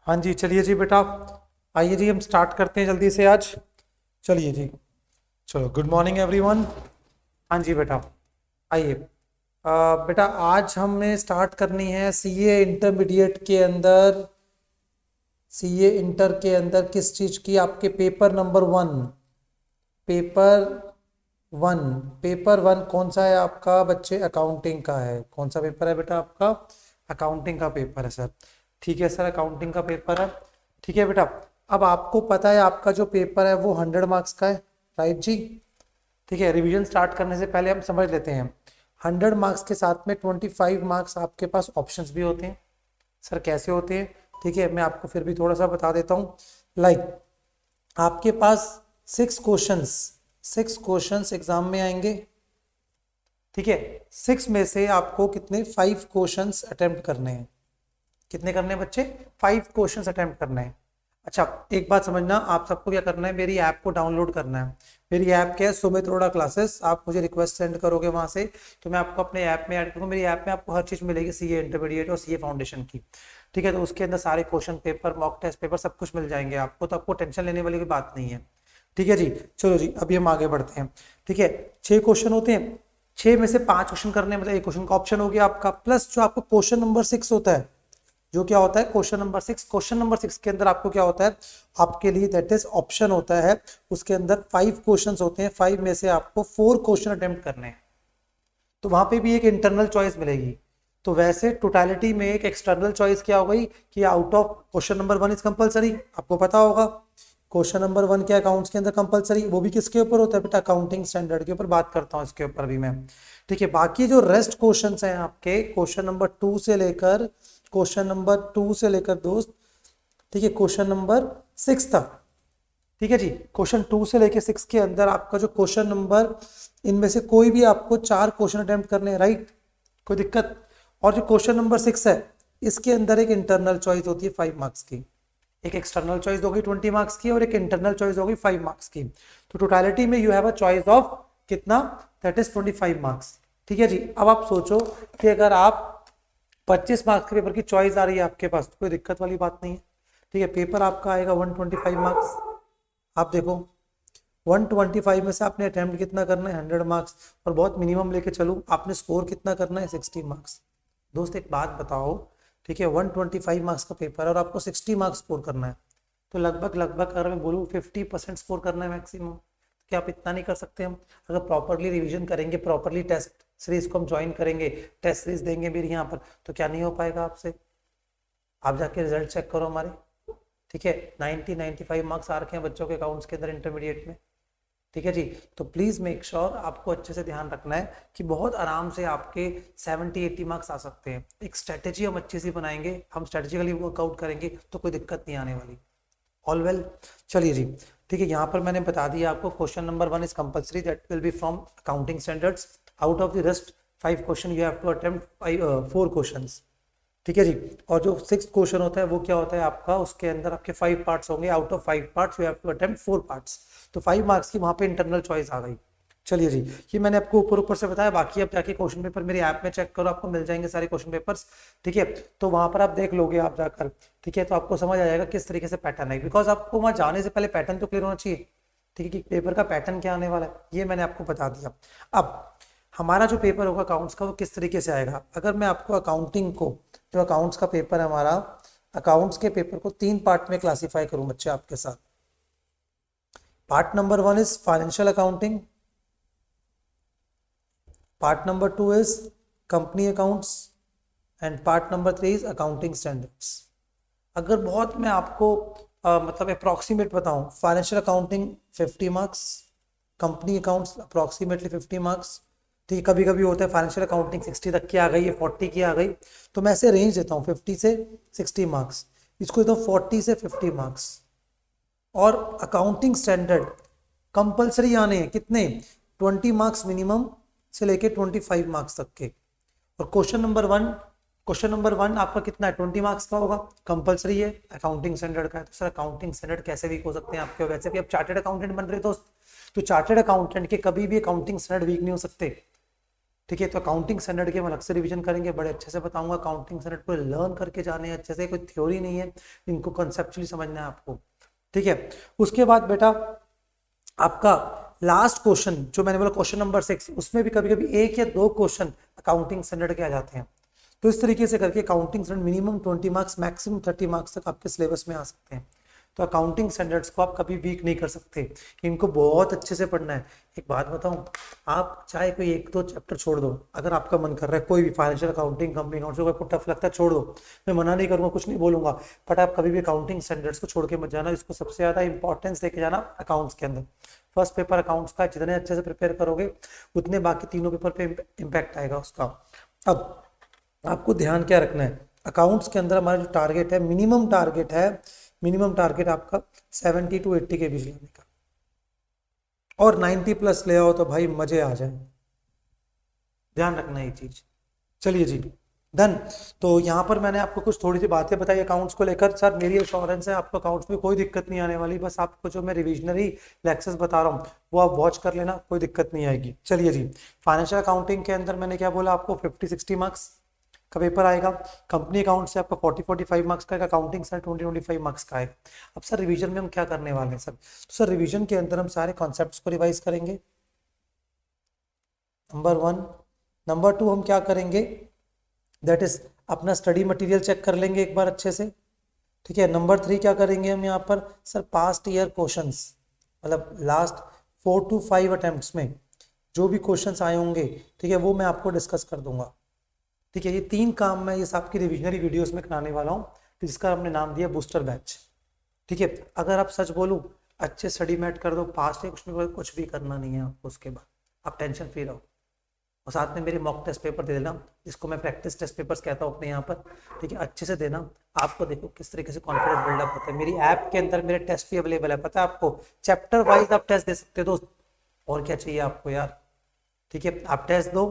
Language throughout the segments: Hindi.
हाँ जी, चलिए जी बेटा, आइए जी हम स्टार्ट करते हैं जल्दी से आज। चलिए जी, चलो गुड मॉर्निंग एवरीवन। हाँ जी बेटा, आइए। बेटा आज हमें स्टार्ट करनी है सीए इंटरमीडिएट के अंदर। सीए इंटर के अंदर किस चीज़ की? आपके paper number one. Paper one. Paper one कौन सा है आपका बच्चे? अकाउंटिंग का है। कौन सा पेपर है बेटा आपका? अकाउंटिंग का पेपर है सर। ठीक है सर, अकाउंटिंग का पेपर है। ठीक है बेटा। अब आपको पता है आपका जो पेपर है वो 100 मार्क्स का है, राइट जी? ठीक है, रिवीजन स्टार्ट करने से पहले हम समझ लेते हैं। 100 मार्क्स के साथ में 25 मार्क्स आपके पास ऑप्शंस भी होते हैं। सर कैसे होते हैं? ठीक है, मैं आपको फिर भी थोड़ा सा बता देता हूँ। लाइक आपके पास 6 क्वेश्चंस, 6 क्वेश्चंस एग्जाम में आएंगे। ठीक है, 6 में से आपको कितने? 5 क्वेश्चंस अटेम्प्ट करने हैं। कितने करने हैं बच्चे? 5 क्वेश्चंस अटेम्प्ट करने हैं। अच्छा, एक बात समझना, आप सबको क्या करना है, मेरी ऐप को डाउनलोड करना है। मेरी ऐप क्या है? सुमित अरोड़ा क्लासेस। आप मुझे रिक्वेस्ट सेंड करोगे वहां से, तो मैं आपको अपने ऐप में ऐड करूँगा। मेरी ऐप में आपको हर चीज़ मिलेगी, सीए इंटरमीडिएट और सीए फाउंडेशन की। ठीक है, तो उसके अंदर सारे question paper, mock test paper सब कुछ मिल जाएंगे आपको, तो आपको टेंशन लेने वाली कोई बात नहीं है। ठीक है जी, चलो जी अभी हम आगे बढ़ते हैं। ठीक है, 6 क्वेश्चन होते हैं। 6 में से 5 क्वेश्चन करने हैं, मतलब एक क्वेश्चन का ऑप्शन हो गया आपका, प्लस जो आपको क्वेश्चन नंबर 6 होता है। जो क्या होता है? Question number 6। क्वेश्चन नंबर 6 के अंदर आपको क्या होता है? आपके लिए दैट इज ऑप्शन होता है। उसके अंदर 5 क्वेश्चन होते हैं। 5 में से आपको 4 क्वेश्चन अटेम्प्ट करने हैं। तो वहां पे भी एक इंटरनल चॉइस मिलेगी। तो वैसे टोटलिटी में एक एक्सटर्नल चॉइस क्या हो गई कि out of question number 1 is compulsory, आपको पता होगा। क्वेश्चन नंबर 1 क्या अकाउंट्स के अंदर कंपलसरी? वो भी किसके ऊपर होता है बेटा? अकाउंटिंग स्टैंडर्ड के ऊपर बात करता हूँ इसके ऊपर भी मैं। ठीक है, बाकी जो रेस्ट क्वेश्चंस हैं आपके क्वेश्चन नंबर 2 से लेकर दोस्त, ठीक है, क्वेश्चन नंबर 6 तक। ठीक है जी, क्वेश्चन 2 से लेके 6 के अंदर आपका जो क्वेश्चन नंबर, इनमें से कोई भी आपको 4 क्वेश्चन अटेम्प्ट करने हैं, राइट? कोई दिक्कत? और जो क्वेश्चन नंबर 6 है, इसके अंदर एक इंटरनल चॉइस होती है 5 मार्क्स की। एक एक्सटर्नल चॉइस होगी 20 मार्क्स की, और एक इंटरनल चॉइस होगी 5 मार्क्स की। तो टोटलिटी में you have a choice of कितना? That is 25 marks. ठीक है जी, अब आप सोचो कि अगर आप 25 मार्क्स के पेपर की चॉइस आ रही है आपके पास, तो कोई दिक्कत वाली बात नहीं है। ठीक है, पेपर आपका आएगा 125 मार्क्स। आप देखो, 125 में से आपने अटेम्प्ट कितना करना है? 100 मार्क्स। और बहुत मिनिमम लेके चलूँ, आपने स्कोर कितना करना है? 60 मार्क्स। दोस्त एक बात बताओ, ठीक है, 125 मार्क्स का पेपर और आपको 60 मार्क्स स्कोर करना है, तो लगभग लगभग अगर मैं बोलूँ 50% स्कोर करना है मैक्सिमम। क्या आप इतना नहीं कर सकते? हम अगर प्रॉपरली रिवीजन करेंगे, प्रॉपरली टेस्ट सीरीज को हम ज्वाइन करेंगे, टेस्ट सीरीज देंगे मेरी यहाँ पर, तो क्या नहीं हो पाएगा आपसे? आप जाके रिजल्ट चेक करो हमारे। ठीक है, 95 मार्क्स आ रखे हैं बच्चों के अकाउंट्स के अंदर इंटरमीडिएट में। ठीक है जी, तो प्लीज़ मेक श्योर, आपको अच्छे से ध्यान रखना है कि बहुत आराम से आपके 70-80 मार्क्स आ सकते हैं। एक स्ट्रेटेजी हम अच्छी सी बनाएंगे, हम स्ट्रेटेजिकली वर्कआउट करेंगे, तो कोई दिक्कत नहीं आने वाली। All well. चलिए जी, ठीक है, यहाँ पर मैंने बता दिया आपको question number 1 is compulsory, that will be from accounting standards. Out of the rest 5 question you have to attempt 4 questions. ठीक है जी, और जो 6 क्वेश्चन होता है वो क्या होता है आपका? उसके अंदर आपके 5 पार्ट्स होंगे। Out of 5 parts you have to attempt 4 parts. तो 5 मार्क्स की वहां पे इंटरनल चॉइस आ गई। चलिए जी, ये मैंने आपको ऊपर ऊपर से बताया, बाकी आप जाके क्वेश्चन पेपर मेरी ऐप में चेक करो, आपको मिल जाएंगे सारे क्वेश्चन पेपर्स। ठीक है, तो वहां पर आप देख लोगे आप जाकर। ठीक है, तो आपको समझ आ जाएगा किस तरीके से पैटर्न है, बिकॉज आपको वहां जाने से पहले पैटर्न तो क्लियर होना चाहिए। ठीक है, कि पेपर का पैटर्न क्या आने वाला है, ये मैंने आपको बता दिया। अब हमारा जो पेपर होगा अकाउंट्स का, वो किस तरीके से आएगा? अगर मैं आपको अकाउंटिंग को, जो अकाउंट्स का पेपर है हमारा, अकाउंट्स के पेपर को 3 पार्ट में क्लासिफाई करूं बच्चे आपके साथ। Part number 1 is financial accounting, part number 2 is company accounts, and part number 3 is accounting standards. अगर बहुत मैं आपको मतलब अप्रॉक्सीमेट बताऊं, financial accounting 50 marks, company accounts approximately 50 marks. ठीक है, कभी कभी होता है फाइनेंशियल अकाउंटिंग 60 तक की आ गई है, 40 की आ गई, तो मैं ऐसे रेंज देता हूँ 50 से 60 मार्क्स। इसको देता हूँ 40 से 50 मार्क्स। और अकाउंटिंग स्टैंडर्ड कंपलसरी आने हैं कितने? 20 मार्क्स मिनिमम से लेके 25 मार्क्स तक के। और क्वेश्चन नंबर 1 आपका कितना है? 20 मार्क्स का होगा, कंपलसरी है, अकाउंटिंग स्टैंडर्ड का है। तो सर अकाउंटिंग स्टैंडर्ड कैसे वीक हो सकते हैं आपके? वैसे भी आप चार्टेड अकाउंटेंट बन रहे दोस्त, तो चार्टेड अकाउंटेंट के कभी भी अकाउंटिंग स्टैंडर्ड वीक नहीं हो सकते। ठीक है। तो अकाउंटिंग स्टैंडर्ड के हम अलग से रिवीजन करेंगे, बड़े अच्छे से बताऊंगा। अकाउंटिंग स्टैंडर्ड पूरे लर्न करके जाने हैं अच्छे से, कोई थ्योरी नहीं है, इनको कंसेप्चुअली समझना है आपको। ठीक है। उसके बाद बेटा आपका लास्ट क्वेश्चन जो मैंने बोला क्वेश्चन नंबर 6, उसमें भी कभी कभी 1 या 2 क्वेश्चन अकाउंटिंग स्टैंडर्ड के आ जाते हैं। तो इस तरीके से करके accounting standard minimum 20 marks maximum 30 marks तक आपके सिलेबस में आ सकते हैं। तो अकाउंटिंग स्टैंडर्ड्स को आप कभी वीक नहीं कर सकते, इनको बहुत अच्छे से पढ़ना है। एक बात बताऊं, आप चाहे कोई 1-2 चैप्टर छोड़ दो, अगर आपका मन कर रहा है कोई भी फाइनेंशियल अकाउंटिंग, कंपनी अकाउंट्स को टफ लगता है छोड़ दो, मैं मना नहीं करूंगा, कुछ नहीं बोलूंगा, बट आप कभी भी अकाउंटिंग स्टैंडर्ड्स को छोड़ के मत जाना। इसको सबसे ज्यादा इंपॉर्टेंस देके जाना अकाउंट्स के अंदर। फर्स्ट पेपर अकाउंट्स का जितने अच्छे से प्रिपेयर करोगे उतने बाकी तीनों पेपर पे इम्पैक्ट आएगा उसका। अब आपको ध्यान क्या रखना है, अकाउंट्स के अंदर हमारा जो टारगेट है, मिनिमम टारगेट आपका 70 to 80 के बीच लाने का, और 90 प्लस ले आओ तो भाई मजे आ जाए, ध्यान रखना ये चीज। चलिए जी डन। तो यहाँ पर मैंने आपको कुछ थोड़ी सी बातें बताई अकाउंट्स को लेकर। सर मेरी एश्योरेंस है आपको अकाउंट्स में कोई दिक्कत नहीं आने वाली, बस आपको जो मैं रिविजनरी लेक्चर्स बता रहा हूँ वो आप वॉच कर लेना, कोई दिक्कत नहीं आएगी। चलिए जी, फाइनेंशियल अकाउंटिंग के अंदर मैंने क्या बोला आपको, 50-60 मार्क्स का पेपर आएगा। कंपनी अकाउंट से आपका 40-45 मार्क्स का, अकाउंटिंग सर 20-25 मार्क्स का आएगा। अब सर रिवीजन में हम क्या करने वाले हैं सर, तो सर रिवीजन के अंदर हम सारे कॉन्सेप्ट्स को रिवाइज करेंगे, नंबर 1। नंबर 2 हम क्या करेंगे, दैट इज अपना स्टडी मटेरियल चेक कर लेंगे एक बार अच्छे से। ठीक है। नंबर 3 क्या करेंगे हम यहाँ पर, सर पास्ट ईयर क्वेश्चंस, मतलब लास्ट 4 to 5 अटेम्प्ट्स में जो भी क्वेश्चंस आए होंगे, ठीक है, वो मैं आपको डिस्कस कर दूंगा। ठीक है। ये 3 काम मैं इस आपकी रिविजनरी वीडियोस में कराने वाला हूँ, जिसका हमने नाम दिया बूस्टर बैच। ठीक है। अगर आप सच बोलूँ, अच्छे स्टडी मैट कर दो, पास है, कुछ भी करना नहीं है आपको, उसके बाद आप टेंशन फ्री रहो। और साथ में मेरे मॉक टेस्ट पेपर दे देना, जिसको मैं प्रैक्टिस टेस्ट पेपर्स कहता हूँ अपने यहाँ पर। ठीक है। अच्छे से देना, आपको देखो किस तरीके से कॉन्फिडेंस बिल्डअप होता है। मेरी ऐप के अंदर मेरे टेस्ट भी अवेलेबल है, पता है आपको, चैप्टर वाइज आप टेस्ट दे सकते हो दोस्त, और क्या चाहिए आपको यार। ठीक है। आप टेस्ट दो,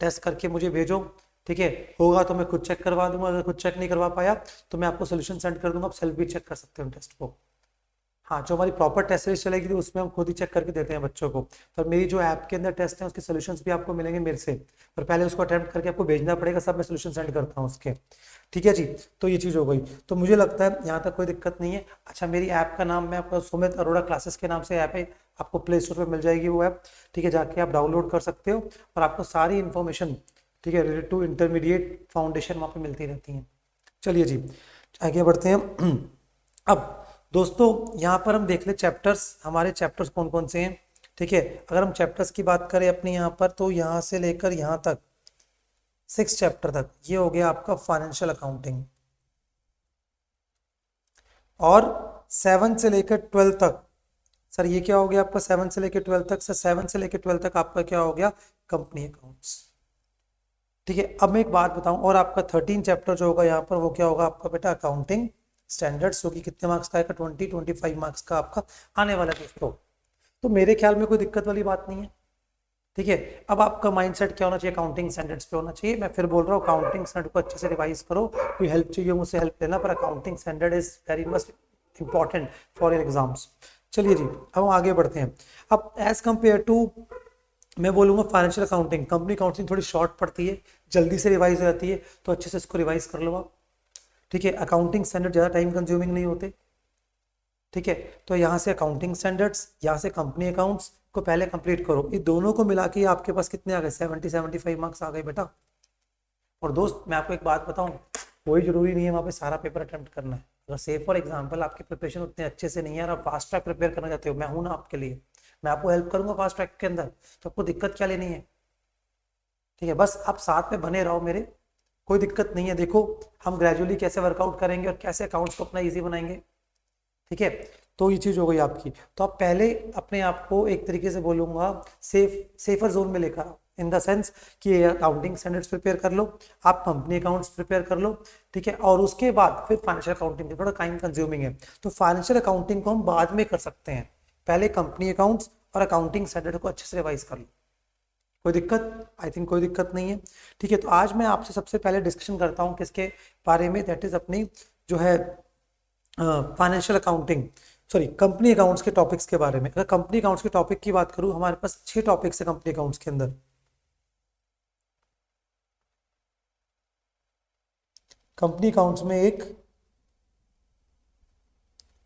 टेस्ट करके मुझे भेजो। ठीक है। होगा तो मैं खुद चेक करवा दूंगा, अगर खुद चेक नहीं करवा पाया तो मैं आपको सोल्यूशन सेंड कर दूंगा, आप सेल्फ भी चेक कर सकते हो टेस्ट को। हाँ, जो हमारी प्रॉपर टेस्ट सीरीज चलेगी तो उसमें हम खुद ही चेक करके देते हैं बच्चों को। तो मेरी जो ऐप के अंदर टेस्ट है उसके सोल्यूशंस भी आपको मिलेंगे मेरे से, पर पहले उसको अटेम्प्ट करके आपको भेजना पड़ेगा, सब मैं सोल्यूशन सेंड करता हूँ उसके। ठीक है जी। तो ये चीज़ हो गई, तो मुझे लगता है यहाँ तक कोई दिक्कत नहीं है। अच्छा, मेरी ऐप का नाम मैं आपको सुमित अरोड़ा क्लासेस के नाम से ऐप है, आपको प्ले स्टोर पर मिल जाएगी वो ऐप। ठीक है। जाके आप डाउनलोड कर सकते हो और आपको सारी इन्फॉर्मेशन, ठीक है, रिलेटेड टू इंटरमीडिएट फाउंडेशन वहाँ पे मिलती रहती हैं। चलिए जी आगे बढ़ते हैं। अब दोस्तों यहाँ पर हम देख ले चैप्टर्स, हमारे चैप्टर्स कौन कौन से हैं। ठीक है। अगर हम चैप्टर्स की बात करें अपने यहाँ पर, तो यहाँ से लेकर यहाँ तक 6 चैप्टर तक ये हो गया आपका फाइनेंशियल अकाउंटिंग, और 7 से लेकर 12 तक, सर ये क्या हो गया आपका 7 से लेकर 12 तक, सर 7 से लेकर 12 तक आपका क्या हो गया, कंपनी अकाउंट्स। ठीक है। अब मैं एक बात बताऊं, और आपका 13 चैप्टर जो होगा यहाँ पर वो क्या होगा आपका बेटा, अकाउंटिंग स्टैंडर्ड्स, जो कि कितने मार्क्स का आएगा, 20-25 मार्क्स का आपका आने वाला है दोस्तों। तो मेरे ख्याल में कोई दिक्कत वाली बात नहीं है। ठीक है। अब आपका माइंडसेट क्या होना चाहिए, अकाउंटिंग स्टैंडर्ड्स पे होना चाहिए। मैं फिर बोल रहा हूँ अकाउंटिंग स्टैंडर्ड को अच्छे से रिवाइज करो, कोई हेल्प चाहिए मुझसे हेल्प लेना, पर accounting standard is very much important for your exams. चलिए जी अब हम आगे बढ़ते हैं। अब एज कंपेयर टू, मैं बोलूँगा फाइनेंशियल अकाउंटिंग, कंपनी अकाउंटिंग थोड़ी शॉर्ट पड़ती है, जल्दी से रिवाइज हो जाती है, तो अच्छे से इसको रिवाइज कर लो आप। ठीक है। अकाउंटिंग स्टैंडर्ड ज़्यादा टाइम कंज्यूमिंग नहीं होते। ठीक है। तो यहाँ से अकाउंटिंग स्टैंडर्ड्स, यहाँ से कंपनी अकाउंट्स को पहले कंप्लीट करो। ये दोनों को मिला के आपके पास कितने आ गए, 70-75 मार्क्स आ गए बेटा। और दोस्त मैं आपको एक बात बताऊं, कोई जरूरी नहीं है वहाँ पे सारा पेपर अटेम्प्ट करना है। अगर से फॉर एग्जाम्पल आपकी प्रिपरेशन उतने अच्छे से नहीं है और आप फास्ट ट्रैक प्रिपेयर करना चाहते हो, मैं हूँ ना आपके लिए, मैं आपको हेल्प करूंगा फास्ट ट्रैक के अंदर, तो आपको दिक्कत क्या लेनी है। ठीक है। बस आप साथ में बने रहो मेरे, कोई दिक्कत नहीं है। देखो हम ग्रेजुअली कैसे वर्कआउट करेंगे और कैसे अकाउंट्स को अपना ईजी बनाएंगे। ठीक है। तो ये चीज़ हो गई आपकी। तो आप पहले अपने आप को एक तरीके से बोलूँगा सेफर जोन में लेकर आओ, इन द सेंस कि अकाउंटिंग स्टैंडर्ड्स प्रिपेयर कर लो, आप कंपनी अकाउंट्स प्रिपेयर कर लो। ठीक है। और उसके बाद फिर फाइनेंशियल अकाउंटिंग, थोड़ा टाइम कंज्यूमिंग है, तो फाइनेंशियल अकाउंटिंग को हम बाद में कर सकते हैं, पहले कंपनी अकाउंट्स और अकाउंटिंग स्टैंडर्ड को अच्छे से रिवाइज कर लो। कोई दिक्कत, आई थिंक कोई दिक्कत नहीं है। ठीक है। तो आज मैं आपसे सबसे पहले डिस्कशन करता हूँ किसके बारे में, दैट इज अपनी जो है financial accounting, sorry company accounts के टॉपिक्स के बारे में। अगर कंपनी अकाउंट्स के टॉपिक की बात करूँ, हमारे पास 6 टॉपिक्स है कंपनी अकाउंट्स के अंदर। कंपनी अकाउंट्स में एक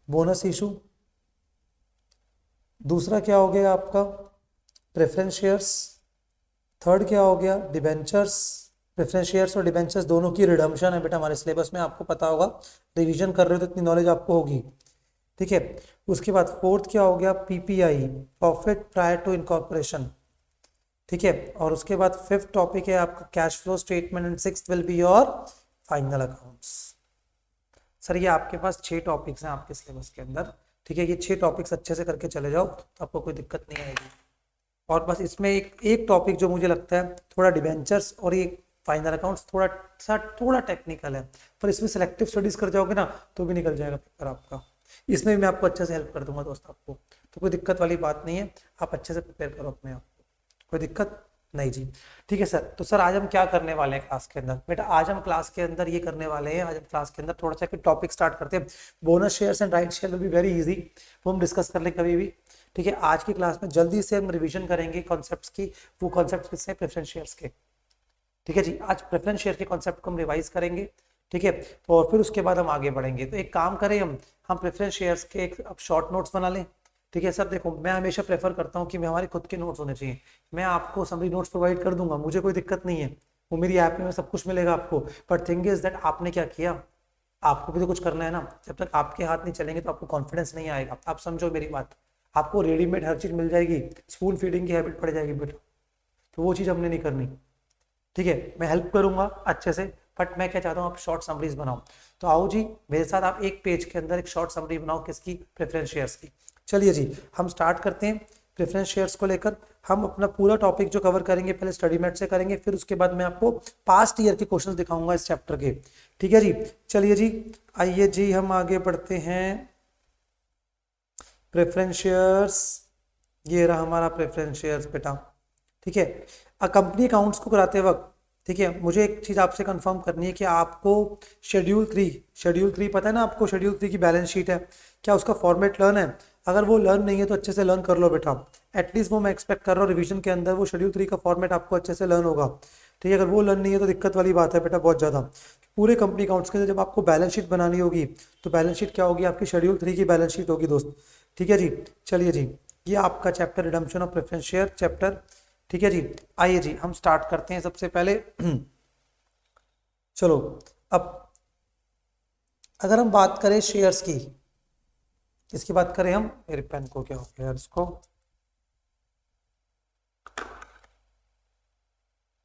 बोनस इशू, दूसरा क्या हो गया आपका प्रेफरेंस शेयर्स, थर्ड क्या हो गया डिबेंचर्स। प्रेफरेंस शेयर्स और डिबेंचर्स दोनों की रिडम्पशन है बेटा हमारे सिलेबस में, आपको पता होगा, रिवीजन कर रहे हो तो इतनी नॉलेज आपको होगी, ठीक है। उसके बाद फोर्थ क्या हो गया PPI, profit prior to incorporation, ठीक है। और उसके बाद फिफ्थ टॉपिक है आपका cash flow statement and sixth will be your final accounts. Sir ये आपके पास 6 टॉपिक्स हैं आपके सिलेबस के अंदर, ठीक है। ये 6 टॉपिक्स अच्छे से करके चले जाओ तो आपको कोई दिक्कत नहीं आएगी। और बस इसमें एक टॉपिक जो मुझे लगता है थोड़ा डिबेंचर्स और ये फाइनल अकाउंट्स थोड़ा टेक्निकल है, पर इसमें सिलेक्टिव स्टडीज कर जाओगे ना तो भी निकल जाएगा पेपर आपका। इसमें भी मैं आपको अच्छे से हेल्प कर दूंगा दोस्त, आपको तो कोई दिक्कत वाली बात नहीं है, आप अच्छे से प्रिपेयर करो अपने आप को, कोई दिक्कत नहीं जी, ठीक है सर। तो सर आज हम क्या करने वाले हैं क्लास के अंदर बेटा, आज हम क्लास के अंदर ये करने वाले हैं, आज हम क्लास के अंदर थोड़ा सा टॉपिक स्टार्ट करते हैं। Bonus shares and right share will be very easy, वो हम डिस्कस कर लें कभी भी, ठीक है। आज की क्लास में जल्दी से हम रिवीजन करेंगे कॉन्सेप्ट्स की, वो कॉन्सेप्ट्स किससे प्रेफरेंस शेयर्स के, ठीक है जी। आज प्रेफरेंस शेयर के कॉन्सेप्ट को हम रिवाइज करेंगे, ठीक है। तो और फिर उसके बाद हम आगे बढ़ेंगे। तो एक काम करें हम प्रेफरेंस शेयर्स के एक अब शॉर्ट नोट्स बना लें, ठीक है सर। देखो मैं हमेशा प्रेफर करता हूँ कि मैं हमारे खुद के नोट्स होने चाहिए, मैं आपको समरी नोट्स प्रोवाइड कर दूंगा, मुझे कोई दिक्कत नहीं है, वो मेरी ऐप में सब कुछ मिलेगा आपको। बट थिंग इज दैट आपने क्या किया, आपको भी तो कुछ करना है ना, जब तक आपके हाथ नहीं चलेंगे तो आपको कॉन्फिडेंस नहीं आएगा। आप समझो मेरी बात, आपको रेडीमेड हर चीज मिल जाएगी, स्पून फीडिंग की हैबिट पड़ जाएगी बेटा, तो वो चीज हमने नहीं करनी, ठीक है। मैं हेल्प करूंगा अच्छे से, बट मैं क्या चाहता हूँ आप शॉर्ट समरीज बनाओ। तो आओ जी मेरे साथ, आप एक पेज के अंदर एक शॉर्ट समरी बनाओ, किसकी, प्रेफरेंस शेयर्स की। चलिए जी हम स्टार्ट करते हैं प्रेफरेंस शेयर्स को लेकर। हम अपना पूरा टॉपिक जो कवर करेंगे पहले स्टडी मेट से करेंगे, फिर उसके बाद मैं आपको पास्ट ईयर के क्वेश्चंस दिखाऊंगा इस चैप्टर के, ठीक है जी। चलिए जी आइए जी हम आगे बढ़ते हैं। प्रेफरेंस शेयर्स, ये रहा हमारा प्रेफरेंस शेयर्स बेटा, ठीक है। कंपनी अकाउंट्स को कराते वक्त, ठीक है, मुझे एक चीज आपसे कंफर्म करनी है कि आपको शेड्यूल 3 पता है ना आपको, शेड्यूल 3 की बैलेंस शीट है, क्या उसका फॉर्मेट लर्न है? अगर वो लर्न नहीं है तो अच्छे से लर्न कर लो बेटा, एटलीस्ट वो मैं एक्सपेक्ट कर रहा हूँ रिवीजन के अंदर वो शेड्यूल 3 का फॉर्मेट आपको अच्छे से लर्न होगा, ठीक है। अगर वो लर्न नहीं है तो दिक्कत वाली बात है बेटा बहुत ज़्यादा। पूरे कंपनी अकाउंट्स के अंदर जब आपको बैलेंस शीट बनानी होगी तो बैलेंस शीट क्या होगी, आपकी शेड्यूल 3 की बैलेंस शीट होगी दोस्त, ठीक है जी। चलिए जी ये आपका chapter redemption of preference share chapter, ठीक है जी। आइए जी हम स्टार्ट करते हैं सबसे पहले। चलो अब अगर हम बात करें शेयर्स की, इसकी बात करें हम, मेरे पेन को क्या हो गया इसको,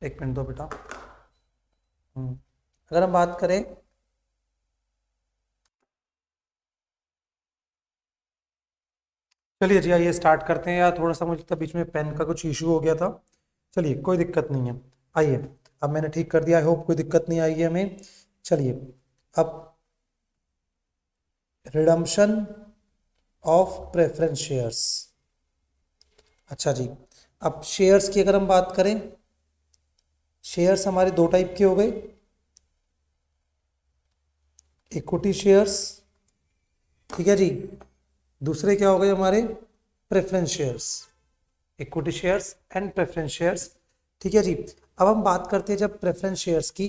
एक मिनट दो बेटा। अगर हम बात करें चलिए जी आइए स्टार्ट करते हैं यार, थोड़ा सा मुझे तो बीच में पेन का कुछ इशू हो गया था, चलिए कोई दिक्कत नहीं है। आइए अब मैंने ठीक कर दिया, आई होप कोई दिक्कत नहीं आई है हमें। चलिए अब रिडम्पशन ऑफ प्रेफरेंस शेयर्स, अच्छा जी। अब शेयर्स की अगर हम बात करें, शेयर्स हमारे दो टाइप के हो गए, इक्विटी शेयर्स, ठीक है जी, दूसरे क्या हो गए हमारे preference shares, equity shares and preference shares, ठीक है जी। अब हम बात करते हैं जब प्रेफरेंस शेयर्स की,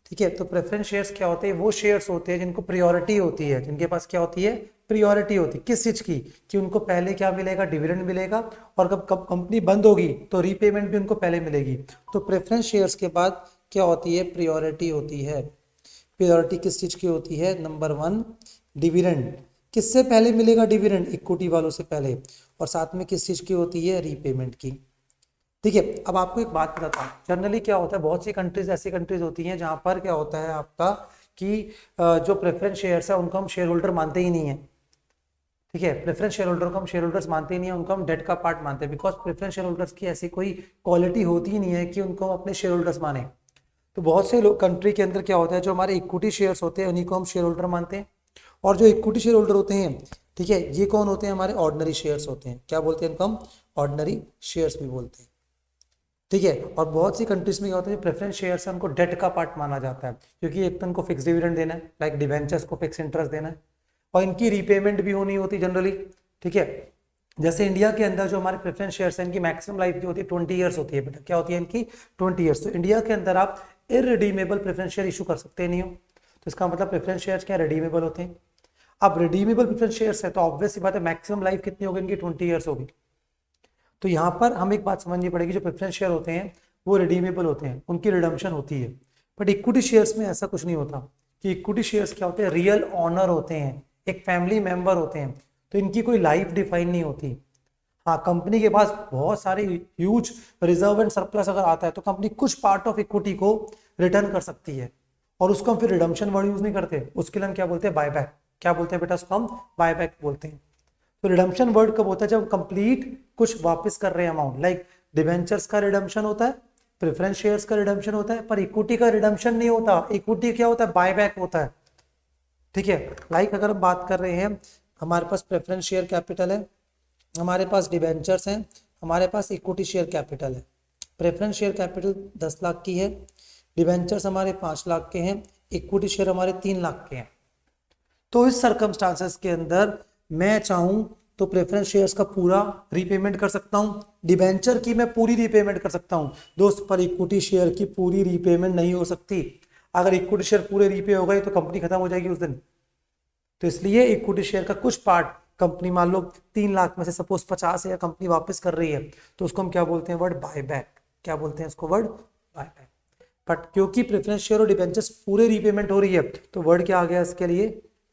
ठीक है। तो प्रेफरेंस शेयर्स क्या होते हैं, वो शेयर्स होते हैं जिनको प्रियोरिटी होती है, जिनके पास क्या होती है, प्रियोरिटी होती है, किस चीज की, कि उनको पहले क्या मिलेगा, डिविडेंड मिलेगा, और कब कंपनी बंद होगी तो रीपेमेंट भी उनको पहले मिलेगी। तो प्रेफरेंस शेयर्स के बाद क्या होती है, प्रियोरिटी होती है। प्रियोरिटी किस चीज की होती है, नंबर 1 डिविडेंड, किससे पहले मिलेगा डिविडेंड, इक्विटी वालों से पहले, और साथ में किस चीज की होती है, रीपेमेंट की, ठीक है। अब आपको एक बात बताता हूँ, जनरली क्या होता है, बहुत सी कंट्रीज ऐसी कंट्रीज होती हैं जहां पर क्या होता है आपका कि जो प्रेफरेंस शेयर्स है उनको हम शेयर होल्डर मानते ही नहीं है, ठीक है। प्रेफरेंस शेयर होल्डर को हम शेयर होल्डर्स मानते ही नहीं है, उनको हम डेट का पार्ट मानते हैं, बिकॉज प्रेफरेंस शेयर होल्डर्स की ऐसी कोई क्वालिटी होती ही नहीं है कि उनको हम अपने शेयर होल्डर्स माने। तो बहुत से लोग कंट्री के अंदर क्या होता है, जो हमारे इक्विटी शेयर्स होते हैं उन्हीं को हम शेयर होल्डर मानते हैं, और जो इक्विटी शेयर होल्डर होते हैं, ठीक है, ये कौन होते हैं, हमारे ऑर्डिनरी शेयर्स होते हैं, क्या बोलते हैं इनको हम, ऑर्डिनरी शेयर्स भी बोलते हैं, ठीक है। और बहुत सी कंट्रीज में क्या होता है, प्रेफरेंस शेयर्स है उनको डेट का पार्ट माना जाता है, क्योंकि एक तो उनको फिक्स डिविडेंड देना है, लाइक डिवेंचर्स को फिक्स इंटरेस्ट देना है, और इनकी रीपेमेंट भी होनी होती जनरली, ठीक है। जैसे इंडिया के अंदर जो हमारे प्रेफरेंस शेयर्स हैं इनकी मैक्सिमम लाइफ जो होती है 20 ईयर्स होती है बेटा, क्या होती है इनकी 20 ईयर्स। तो इंडिया के अंदर आप इररिडीमेबल प्रेफरेंस शेयर इशू कर सकते नहीं हो, तो इसका मतलब प्रेफरेंस शेयर्स क्या रिडीमेबल होते हैं। अब रिडीमेबल प्रेफरेंस शेयर्स है तो ऑब्वियस सी बात है मैक्सिमम लाइफ कितनी होगी इनकी 20 ईयर्स होगी। तो यहाँ पर हम एक बात समझनी पड़ेगी, जो प्रेफरेंस शेयर होते हैं वो रिडीमेबल होते हैं, उनकी रिडम्पशन होती है। बट इक्विटी शेयर्स में ऐसा कुछ नहीं होता कि इक्विटी शेयर्स क्या होते हैं, रियल ऑनर होते हैं, एक फैमिली मेंबर होते हैं, तो इनकी कोई लाइफ डिफाइन नहीं होती। हाँ, कंपनी के पास बहुत सारे ह्यूज रिजर्व एंड सरप्लस अगर आता है तो कंपनी कुछ पार्ट ऑफ इक्विटी को रिटर्न कर सकती है, और उसको हम फिर रिडम्पशन वर्ड यूज नहीं करते, उसके लिए हम क्या बोलते हैं, बायबैक। क्या बोलते हैं बेटा, उसको हम बायबैक बोलते हैं। तो रिडम्पशन वर्ड कब होता है, जब कंप्लीट कुछ वापस कर रहे हैं अमाउंट, लाइक डिवेंचर्स का रिडम्पशन होता है, प्रेफरेंस शेयर्स का रिडम्पशन होता है, पर इक्विटी का रिडम्पशन नहीं होता। इक्विटी क्या होता है, बायबैक होता है। ठीक है, लाइक अगर हम बात कर रहे हैं, हमारे पास प्रेफरेंस शेयर कैपिटल है, हमारे पास डिवेंचर्स हैं, हमारे पास इक्विटी शेयर कैपिटल है। प्रेफरेंस शेयर कैपिटल 10 लाख की है, डिवेंचर्स हमारे 5 लाख के हैं, इक्विटी शेयर हमारे 3 लाख के हैं। तो इस सर्कमस्टांसेस के अंदर मैं चाहूं तो प्रेफरेंस शेयर्स का पूरा रीपेमेंट कर सकता हूं, डिबेंचर की मैं पूरी रीपेमेंट कर सकता हूं दोस्त, पर इक्विटी शेयर की पूरी रीपेमेंट नहीं हो सकती। अगर इक्विटी शेयर पूरे रीपे हो गए तो कंपनी खत्म हो जाएगी उस दिन। तो इसलिए इक्विटी शेयर का कुछ पार्ट कंपनी, मान लो 3 लाख में से सपोज 50 या कंपनी वापस कर रही है, तो उसको हम क्या बोलते हैं, वर्ड बायबैक। क्या बोलते हैं इसको, वर्ड बायबैक। बट क्योंकि प्रेफरेंस शेयर और डिबेंचर्स पूरे रीपेमेंट हो रही है तो वर्ड क्या आ गया इसके लिए,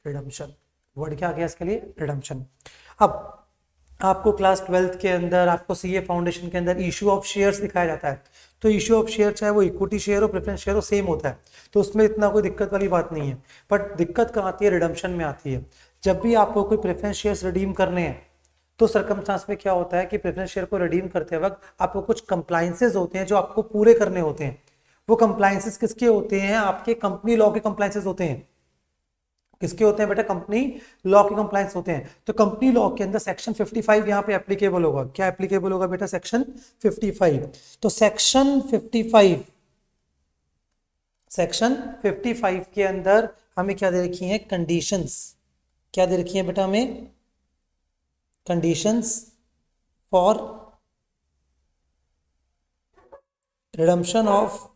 रिडम्पशन। वर्ड क्या आ गया इसके लिए, रिडम्पशन। अब आपको क्लास 12th के अंदर, आपको सीए फाउंडेशन के अंदर इशू ऑफ शेयर्स दिखाया जाता है। तो इशू ऑफ शेयर चाहे वो इक्विटी शेयर हो, प्रेफरेंस शेयर हो, सेम होता है, तो उसमें इतना कोई दिक्कत वाली बात नहीं है। बट दिक्कत कहाँ आती है, रिडम्पशन में आती है। जब भी आपको कोई प्रेफरेंस शेयर्स रिडीम करने हैं तो सर्कमस्टांस में क्या होता है कि प्रेफरेंस शेयर को रिडीम करते वक्त आपको कुछ कंप्लायंसेस होते हैं जो आपको पूरे करने होते हैं। वो कंप्लायंसेस किसके होते हैं, आपके कंपनी लॉ के कंप्लायंसेस होते हैं। किसके होते हैं बेटा, कंपनी लॉ के कंप्लायंस होते हैं। तो कंपनी लॉ के अंदर सेक्शन 55 यहाँ पे एप्लीकेबल होगा। क्या एप्लीकेबल होगा बेटा, सेक्शन 55। तो सेक्शन 55 के अंदर हमें क्या दे रखी है, कंडीशंस। क्या दे रखी है बेटा हमें, conditions for redemption of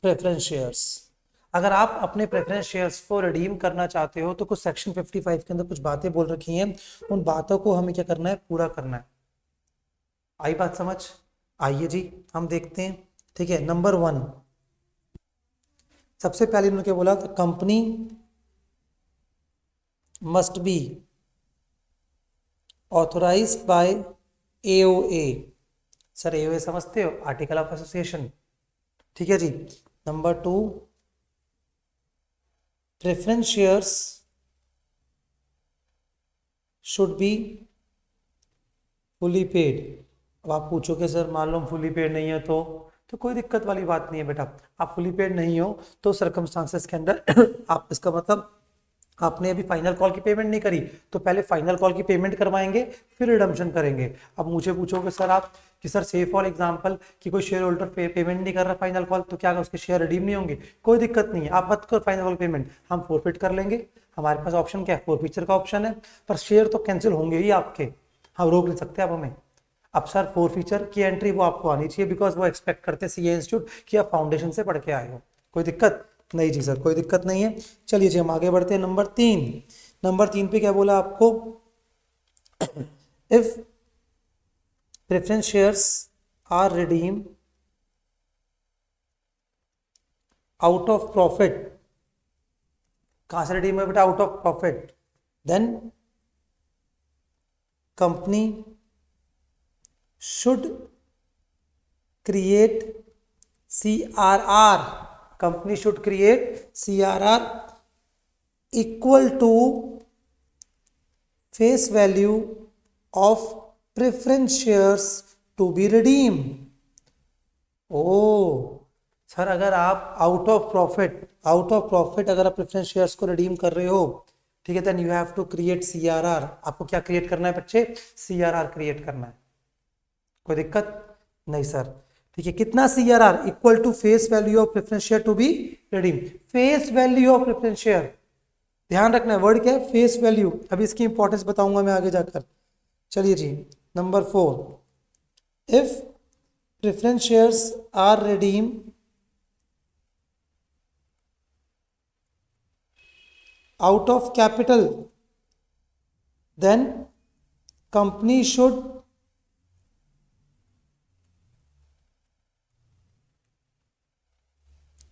preference shares. अगर आप अपने प्रेफरेंस शेयर्स को रिडीम करना चाहते हो तो कुछ सेक्शन 55 के अंदर कुछ बातें बोल रखी हैं, उन बातों को हमें क्या करना है, पूरा करना है। आई बात समझ, आइए जी हम देखते हैं। ठीक है, नंबर 1, सबसे पहले उन्होंने क्या बोला, तो company must be authorised by AOA. Sir AOA समझते हो, आर्टिकल ऑफ एसोसिएशन। ठीक है जी। Number 2, preference shares should be fully paid. अब आप पूछोगे सर मान लो फुली पेड नहीं है तो कोई दिक्कत वाली बात नहीं है बेटा। आप फुली पेड नहीं हो तो सर्कमस्टांसेस के अंदर आप, इसका मतलब आपने अभी फाइनल कॉल की पेमेंट नहीं करी तो पहले फाइनल कॉल की पेमेंट करवाएंगे फिर रिडम्पशन करेंगे। अब मुझे पूछोगे सर आप कि सर से फॉर एग्जांपल कि कोई शेयर होल्डर पेमेंट नहीं कर रहा फाइनल कॉल, तो क्या उसके शेयर रिडीम नहीं होंगे, कोई दिक्कत नहीं है, आप मत करो फाइनल कॉल पेमेंट, हम फोरफिट कर लेंगे। हमारे पास ऑप्शन क्या है, फोरफीचर का ऑप्शन है, पर शेयर तो कैंसिल होंगे ही आपके, हम रोक नहीं सकते आप हमें। अब सर फोरफीचर की एंट्री वो आपको आनी चाहिए, बिकॉज वो एक्सपेक्ट करते हैं सीए इंस्टीट्यूट कि आप फाउंडेशन से पढ़ के आए हो। कोई दिक्कत नहीं जी सर, कोई दिक्कत नहीं है। चलिए जी हम आगे बढ़ते हैं। नंबर 3 पे क्या बोला आपको, if preference shares are redeem out of profit. कहां से रिडीम है बेटा, out of profit, then company should create CRR। Company should create CRR equal to face value of preference shares to be redeem. Oh sir, अगर आप आउट ऑफ प्रॉफिट अगर आप प्रेफरेंस शेयर्स को रिडीम कर रहे हो, ठीक है, then you have to create CRR। आपको क्या क्रिएट करना है बच्चे, CRR क्रिएट करना है। कोई दिक्कत नहीं सर। ठीक है, कितना CRR, equal to face value of preference share to be redeem. Face value of preference share, ध्यान रखना है वर्ड क्या है, फेस वैल्यू। अभी इसकी इंपॉर्टेंस बताऊंगा मैं आगे जाकर। चलिए जी, number 4, if preference shares are redeem out of capital, then company should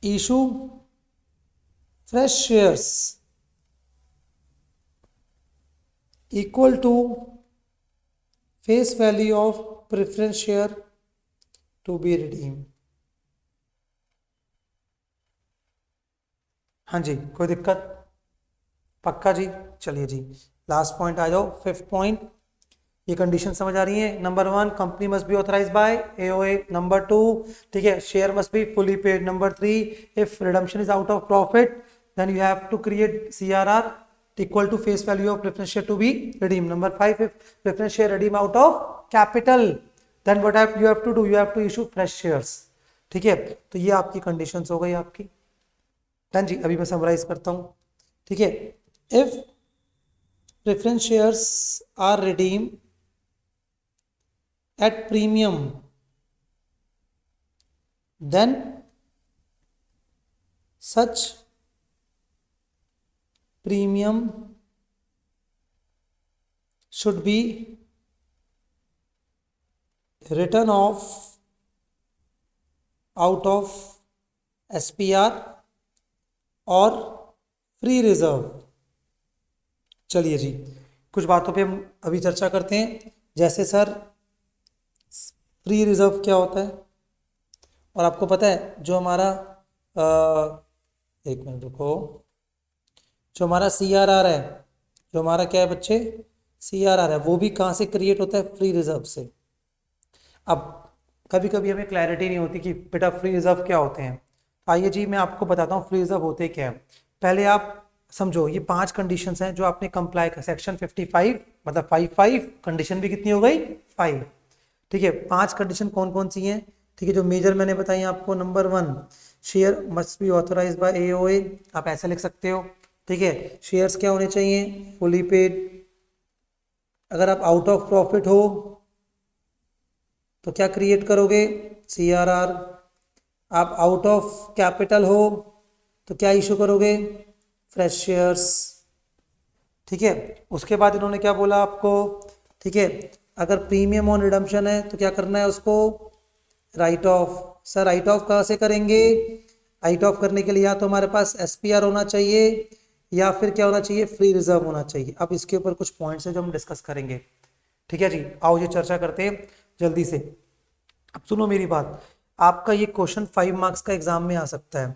issue fresh shares equal to face value of preference share to be redeemed. हाँ जी, कोई दिक्कत? पक्का जी? चलिए जी, लास्ट पॉइंट आ जाओ, फिफ्थ पॉइंट। ये कंडीशन समझ आ रही है? Number 1, company must be authorise by AOA. Number 2, ठीक है, share must be fully paid. Number 3, if redemption is out of profit then you have to create CRR equal to face value of preference share to be redeem. Number 5, if preference share redeem out of capital then what you have to do, you have to issue fresh shares. ठीक है, तो ये आपकी कंडीशंस हो गई आपकी। डन जी, अभी मैं समराइज करता हूं। ठीक है, if preference shares are redeem at premium, then such premium should be written off out of SPR और फ्री रिजर्व। चलिए जी, कुछ बातों पे हम अभी चर्चा करते हैं। जैसे सर, फ्री रिजर्व क्या होता है? और आपको पता है जो हमारा एक मिनट रुको, जो हमारा सीआरआर है, जो हमारा क्या है बच्चे, सीआरआर है, वो भी कहाँ से क्रिएट होता है? फ्री रिजर्व से। अब कभी कभी हमें क्लैरिटी नहीं होती कि बेटा फ्री रिजर्व क्या होते हैं। आइए जी, मैं आपको बताता हूँ फ्री रिजर्व होते क्या है। पहले आप समझो, ये 5 कंडीशंस हैं जो आपने कंप्लाई कर, सेक्शन 55 मतलब 55 कंडीशन भी कितनी हो गई? 5। ठीक है, 5 कंडीशन कौन कौन सी हैं? ठीक है, जो मेजर मैंने बताई आपको। Number 1, share must be authorise by AOA, आप ऐसा लिख सकते हो। ठीक है, शेयर्स क्या होने चाहिए? Fully paid. अगर आप आउट ऑफ प्रॉफिट हो तो क्या क्रिएट करोगे? सीआरआर। आप आउट ऑफ कैपिटल हो तो क्या इशू करोगे? Fresh shares. ठीक है, उसके बाद इन्होंने क्या बोला आपको? ठीक है, अगर प्रीमियम ऑन रिडम्पशन है तो क्या करना है उसको? Right of. Sir right of कहाँ से करेंगे? राइट ऑफ करने के लिए या तो हमारे पास एसपीआर होना चाहिए या फिर क्या होना चाहिए? फ्री रिजर्व होना चाहिए। अब इसके ऊपर कुछ पॉइंट्स है जो हम डिस्कस करेंगे। ठीक है जी, आओ ये चर्चा करते हैं जल्दी से। अब सुनो मेरी बात, आपका ये क्वेश्चन 5 मार्क्स का एग्जाम में आ सकता है।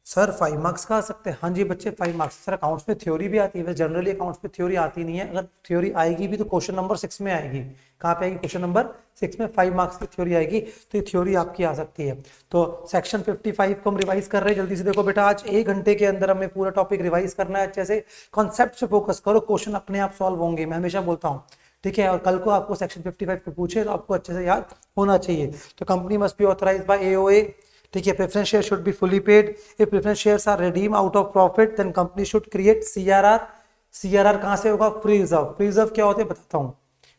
सर 5 मार्क्स का आ सकते हैं? हाँ जी बच्चे, 5 मार्क्स। सर अकाउंट्स में थ्योरी भी आती है, जनरली अकाउंट्स में थ्योरी आती नहीं है। अगर थ्योरी आएगी भी तो क्वेश्चन नंबर 6 में आएगी। कहाँ पे आएगी? क्वेश्चन नंबर 6 में 5 मार्क्स की थ्योरी आएगी, तो ये थ्योरी आपकी आ सकती है। तो सेक्शन 55 को हम रिवाइज कर रहे हैं। जल्दी से देखो बेटा, आज 1 घंटे के अंदर हमें पूरा टॉपिक रिवाइज करना है। अच्छे से कॉन्सेप्ट पे फोकस करो, क्वेश्चन अपने आप सॉल्व होंगे, मैं हमेशा बोलता हूँ। ठीक है, और कल को आपको सेक्शन 55 पे पूछे तो आपको अच्छे से याद होना चाहिए। तो company must be authorised by AOA. ठीक है, preference share should be fully paid. If preference shares are redeem out of profit then company should create CRR. CRR कहां से होगा? Free reserve. फ्री रिजर्व क्या होते हैं बताता हूं।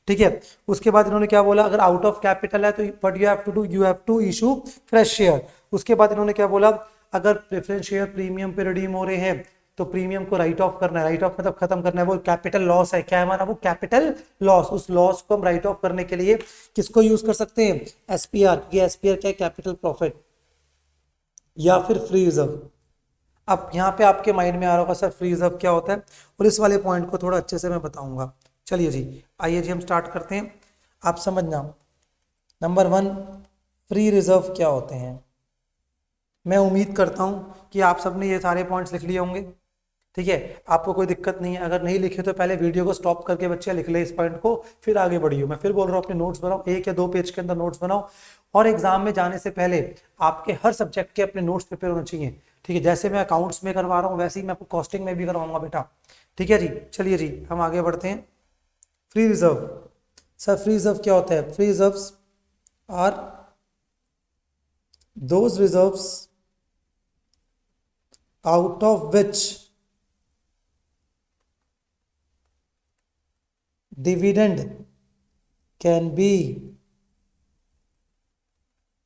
ठीक है, उसके बाद इन्होंने क्या बोला? अगर आउट ऑफ कैपिटल है तो what you have to do, you have to issue fresh share. उसके बाद इन्होंने क्या बोला? अगर प्रेफरेंस शेयर प्रीमियम पे रिडीम हो रहे हैं तो प्रीमियम को राइट ऑफ करना है। राइट ऑफ मतलब खत्म करना है, वो कैपिटल लॉस है। क्या है हमारा? वो कैपिटल लॉस। उस लॉस को हम राइट ऑफ करने के लिए किसको यूज कर सकते हैं? एसपीआर। ये एसपीआर क्या है? कैपिटल प्रॉफिट या फिर फ्री रिजर्व। अब यहाँ पे आपके माइंड में आ रहा होगा सर फ्री रिजर्व क्या होता है, और इस वाले पॉइंट को थोड़ा अच्छे से मैं बताऊंगा। चलिए जी, आइए जी हम स्टार्ट करते हैं। आप समझना, नंबर 1, फ्री रिजर्व क्या होते हैं। मैं उम्मीद करता हूं कि आप सबने ये सारे पॉइंट्स लिख लिए होंगे। ठीक है, आपको कोई दिक्कत नहीं है। अगर नहीं लिखे तो पहले वीडियो को स्टॉप करके बच्चे लिख ले इस पॉइंट को, फिर आगे बढ़ियो। मैं फिर बोल रहा हूँ, अपने नोट्स बनाओ, 1 या 2 पेज के अंदर नोट्स बनाओ। और एग्जाम में जाने से पहले आपके हर सब्जेक्ट के अपने नोट्स प्रिपेयर होने चाहिए। ठीक है, जैसे मैं अकाउंट्स में करवा रहा हूँ वैसे ही मैं आपको कॉस्टिंग में भी करवाऊंगा बेटा। ठीक है जी, चलिए जी हम आगे बढ़ते हैं। Free reserve. Sir free reserve क्या होता है? Free reserves are those reserves out of which dividend can be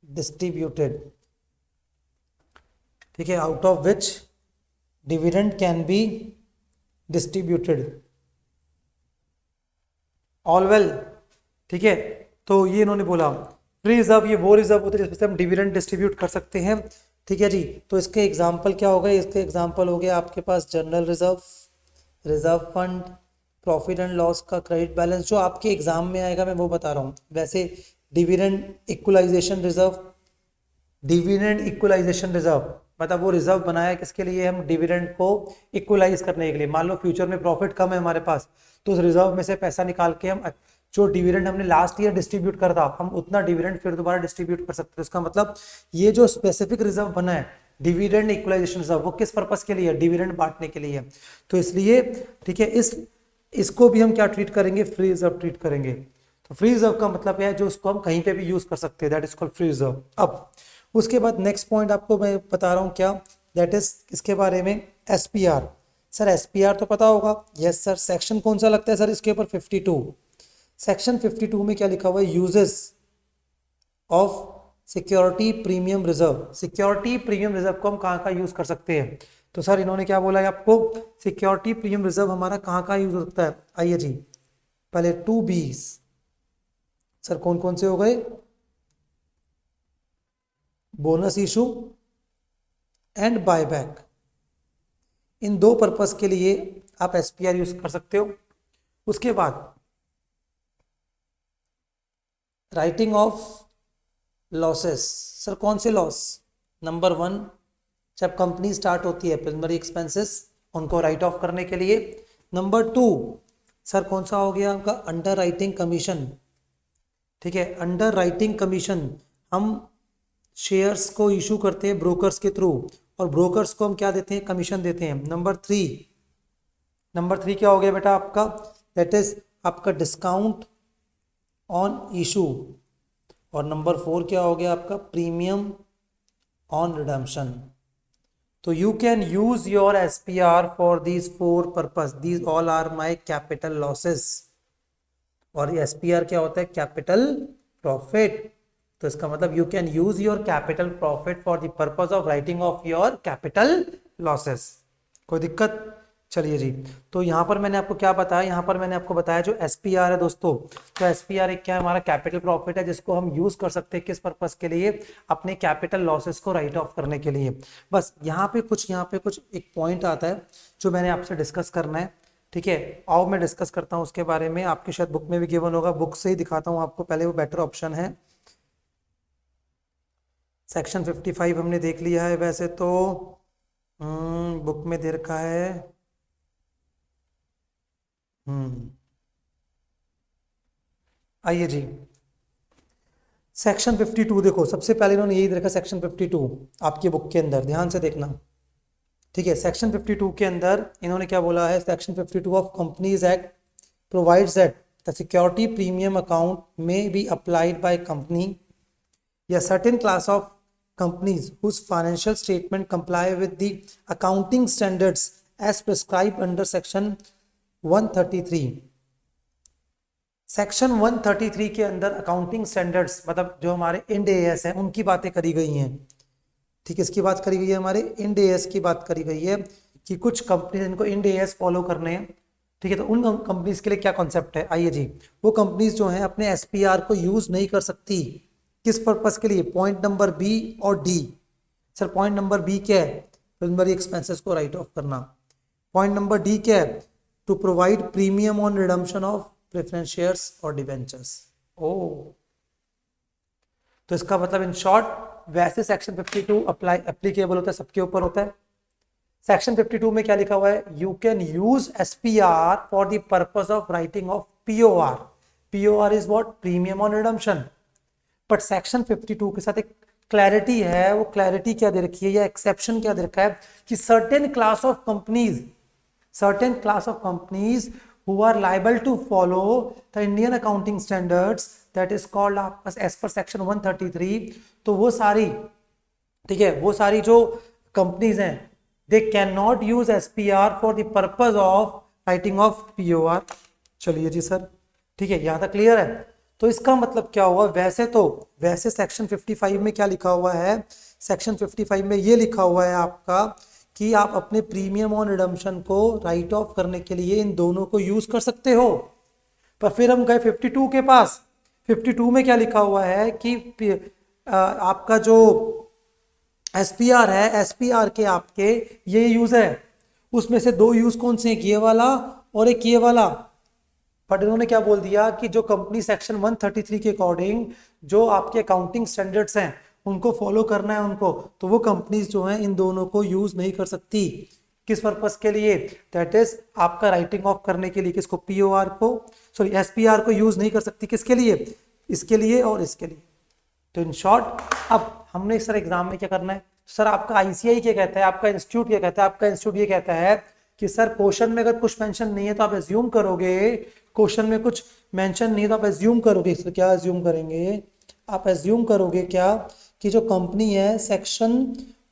distributed। ठीक है, out of which dividend can be distributed. All well, ठीक है। तो ये इन्होंने बोला फ्री रिजर्व, ये वो रिजर्व होते हैं जिसमें हम डिविडेंड डिस्ट्रीब्यूट कर सकते हैं, ठीक है जी। तो इसके एग्जाम्पल क्या हो गए, इसके एग्जाम्पल हो गया आपके पास general reserve, reserve fund, profit and loss का क्रेडिट बैलेंस, जो आपके एग्जाम में आएगा मैं वो बता रहा हूँ। वैसे dividend equalization reserve, dividend equalization reserve मतलब वो रिजर्व बनाया किसके लिए, हम डिविडेंड को इक्वलाइज करने के लिए। मान लो फ्यूचर में प्रॉफिट कम है हमारे पास, तो उस रिजर्व में से पैसा निकाल के हम जो डिविडेंड हमने लास्ट ईयर डिस्ट्रीब्यूट कर था, हम उतना डिविडेंड फिर दोबारा डिस्ट्रीब्यूट कर सकते हैं। इसका मतलब ये जो स्पेसिफिक रिजर्व बना है डिविडेंड इक्वलाइजेशन रिजर्व, वो किस पर्पस के लिए है, डिविडेंड बांटने के लिए। तो इसलिए ठीक है, इसको भी हम क्या ट्रीट करेंगे, फ्री रिजर्व ट्रीट करेंगे। तो फ्री रिजर्व का मतलब है जो उसको हम कहीं पे भी यूज कर सकते हैं, that is called free reserve. अब उसके बाद नेक्स्ट पॉइंट आपको मैं बता रहा हूँ क्या, दैट इज इसके बारे में एसपीआर। सर एसपीआर तो पता होगा, यस सर। सेक्शन कौन सा लगता है सर इसके ऊपर, 52। सेक्शन 52 में क्या लिखा हुआ है, uses of security premium reserve. Security premium reserve को हम कहाँ कहाँ यूज कर सकते हैं। तो सर इन्होंने क्या बोला है आपको, सिक्योरिटी प्रीमियम रिजर्व हमारा कहाँ कहाँ यूज हो सकता है। आइए जी, पहले 2Bs सर कौन कौन से हो गए, बोनस इशू एंड बायबैक। इन दो पर्पस के लिए आप एसपीआर यूज कर सकते हो। उसके बाद राइटिंग ऑफ लॉसेस, सर कौन से लॉस, नंबर 1 जब कंपनी स्टार्ट होती है प्राइमरी एक्सपेंसेस उनको राइट ऑफ करने के लिए। नंबर 2 सर कौन सा हो गया आपका, अंडर राइटिंग कमीशन, ठीक है। अंडर राइटिंग कमीशन हम शेयर्स को इशू करते हैं ब्रोकर्स के थ्रू, और ब्रोकर्स को हम क्या देते हैं, कमीशन देते हैं। नंबर 3 क्या हो गया बेटा आपका, दैट इज आपका डिस्काउंट ऑन इशू। और नंबर 4 क्या हो गया आपका, प्रीमियम ऑन रिडम्पशन। तो you can use your SPR for these 4 purpose, these all are my capital losses. और एसपीआर क्या होता है, कैपिटल प्रॉफिट। तो इसका मतलब you can use your capital profit for the purpose of writing off your capital losses. कोई दिक्कत, चलिए जी। तो यहाँ पर मैंने आपको क्या बताया, यहाँ पर मैंने आपको बताया जो एसपीआर है दोस्तों, तो एसपीआर एक क्या है, हमारा कैपिटल प्रॉफिट है जिसको हम यूज कर सकते हैं किस पर्पस के लिए, अपने कैपिटल लॉसेस को राइट ऑफ करने के लिए। बस यहाँ पे कुछ एक पॉइंट आता है जो मैंने आपसे डिस्कस करना है, ठीक है। आओ मैं डिस्कस करता हूँ उसके बारे में, आपके शायद बुक में भी गिवन होगा, बुक से ही दिखाता हूँ आपको पहले, वो बेटर ऑप्शन है। सेक्शन 55 हमने देख लिया है वैसे तो, बुक में दे रखा है। आइए जी, सेक्शन 52 देखो, सबसे पहले इन्होंने यही दे रखा सेक्शन 52 आपकी बुक के अंदर, ध्यान से देखना, ठीक है। सेक्शन 52 के अंदर इन्होंने क्या बोला है, section 52 of companies act provides that the security premium account में बी अप्लाइड बाय कंपनी या certain class of companies whose financial statement comply with the accounting standards as prescribed under section 133। Section 133 के अंदर अकाउंटिंग स्टैंडर्ड्स मतलब जो हमारे इंड एएस है उनकी बातें करी गई हैं, ठीक है। इसकी बात करी गई है, हमारे इंड एएस की बात करी गई है कि कुछ कंपनी इनको इंड एएस फॉलो करने हैं, ठीक है। तो उन कंपनीज के लिए क्या कॉन्सेप्ट है, आइए जी। वो कंपनीज जो हैं अपने एसपीआर को यूज नहीं कर सकती, किस पर्पस के लिए, पॉइंट नंबर बी और D. Sir point number B क्या है, प्राइमरी एक्सपेंसेस को राइट ऑफ करना। पॉइंट नंबर डी क्या है, to provide premium on redemption of preference shares और डिवेंचर्स। ओ, तो इसका मतलब इन शॉर्ट वैसे सेक्शन 52 एप्लीकेबल होता है, सबके ऊपर होता है। सेक्शन 52 में क्या लिखा हुआ है, you can use SPR for the purpose of writing off POR. POR is what, premium on redemption. But section 52 के साथ एक क्लैरिटी है, वो क्लैरिटी क्या दे रखी है या एक्सेप्शन क्या दे रखा है कि certain class of companies who are liable to follow the Indian accounting standards that is called as per section 133। तो वो सारी, ठीक है, वो सारी जो कंपनीज हैं they cannot use SPR for the purpose of writing of POR। चलिए जी सर, ठीक है, यहां तक क्लियर है। तो इसका मतलब क्या हुआ, वैसे सेक्शन 55 में क्या लिखा हुआ है, सेक्शन 55 में ये लिखा हुआ है आपका कि आप अपने प्रीमियम और रिडम्पशन को राइट ऑफ करने के लिए इन दोनों को यूज कर सकते हो। पर फिर हम गए 52 के पास। 52 में क्या लिखा हुआ है कि आपका जो एसपीआर है, एसपीआर के आपके ये यूज है, उसमें से दो यूज कौन से, ये वाला और एक ये वाला। बट इन्होंने क्या बोल दिया कि जो कंपनी सेक्शन 133 के अकॉर्डिंग जो आपके अकाउंटिंग स्टैंडर्ड्स हैं उनको फॉलो करना है उनको, तो वो कंपनीज जो हैं इन दोनों को यूज नहीं कर सकती। किस पर्पस के लिए? दैट इज आपका राइटिंग ऑफ करने के लिए। किसको? पीओआर को, सॉरी एसपीआर को यूज नहीं कर सकती। किसके लिए? इसके लिए और इसके लिए। तो इन शॉर्ट अब हमने सर एग्जाम में क्या करना है, सर आपका आईसीआई क्या कहता है, आपका इंस्टीट्यूट क्या कहता है? आपका इंस्टीट्यूट ये कहता है कि सर क्वेश्चन में अगर कुछ मेंशन नहीं है तो आप एज्यूम करोगे, क्वेश्चन में कुछ मेंशन नहीं है तो आप एज्यूम करोगे। सर क्या एज्यूम करेंगे? आप एज्यूम करोगे क्या कि जो कंपनी है सेक्शन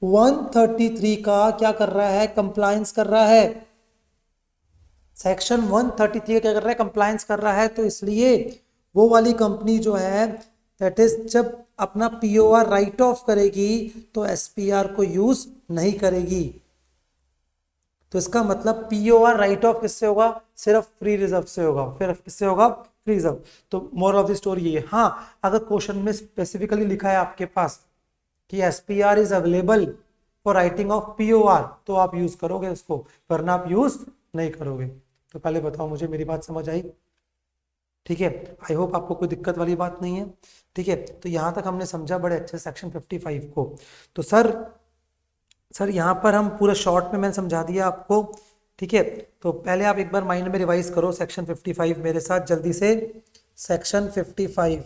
133 का क्या कर रहा है, कंप्लायंस कर रहा है। सेक्शन 133 का क्या कर रहा है, कंप्लायंस कर रहा है। तो इसलिए वो वाली कंपनी जो है दैट इज जब अपना पीओआर राइट ऑफ करेगी तो एसपीआर को यूज नहीं करेगी। तो इसका मतलब पीओआर राइट ऑफ किससे होगा? सिर्फ फ्री रिजर्व से होगा। फिर किससे होगा? Free reserve. तो मोरल ऑफ द स्टोरी ये है। हाँ, अगर क्वेश्चन में स्पेसिफिकली लिखा है आपके पास कि SPR is available for writing off POR तो आप यूज करोगे उसको, वरना आप यूज नहीं करोगे। तो पहले बताओ मुझे, मेरी बात समझ आई? ठीक है, आई होप आपको कोई दिक्कत वाली बात नहीं है। ठीक है, तो यहां तक हमने समझा बड़े अच्छे सेक्शन 55 को। तो सर यहाँ पर हम पूरा शॉर्ट में मैंने समझा दिया आपको। ठीक है, तो पहले आप एक बार माइंड में रिवाइज करो सेक्शन 55 मेरे साथ जल्दी से। सेक्शन 55,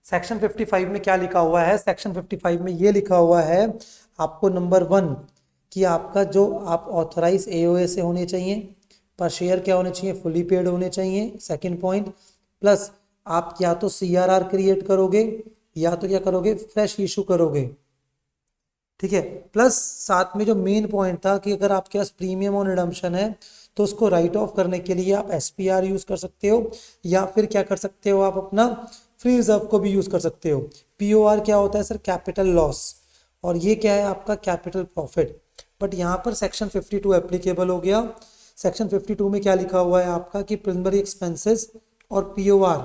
सेक्शन 55 में क्या लिखा हुआ है? सेक्शन 55 में ये लिखा हुआ है आपको, नंबर 1 कि आपका जो आप ऑथराइज एओए से होने चाहिए, पर शेयर क्या होने चाहिए? फुली पेड होने चाहिए। सेकंड पॉइंट, प्लस आप या तो सीआरआर क्रिएट करोगे या तो क्या करोगे? फ्रेश इशू करोगे। ठीक है, प्लस साथ में जो मेन पॉइंट था कि अगर आपके पास प्रीमियम और रिडम्पशन है तो उसको राइट ऑफ करने के लिए आप एसपीआर यूज कर सकते हो, या फिर क्या कर सकते हो आप अपना फ्री रिजर्व को भी यूज कर सकते हो। पीओआर क्या होता है सर? कैपिटल लॉस, और ये क्या है आपका? Capital profit. बट यहाँ पर सेक्शन 52 एप्लीकेबल हो गया। सेक्शन 52 में क्या लिखा हुआ है आपका कि प्रिलिमिनरी एक्सपेंसेस और पीओआर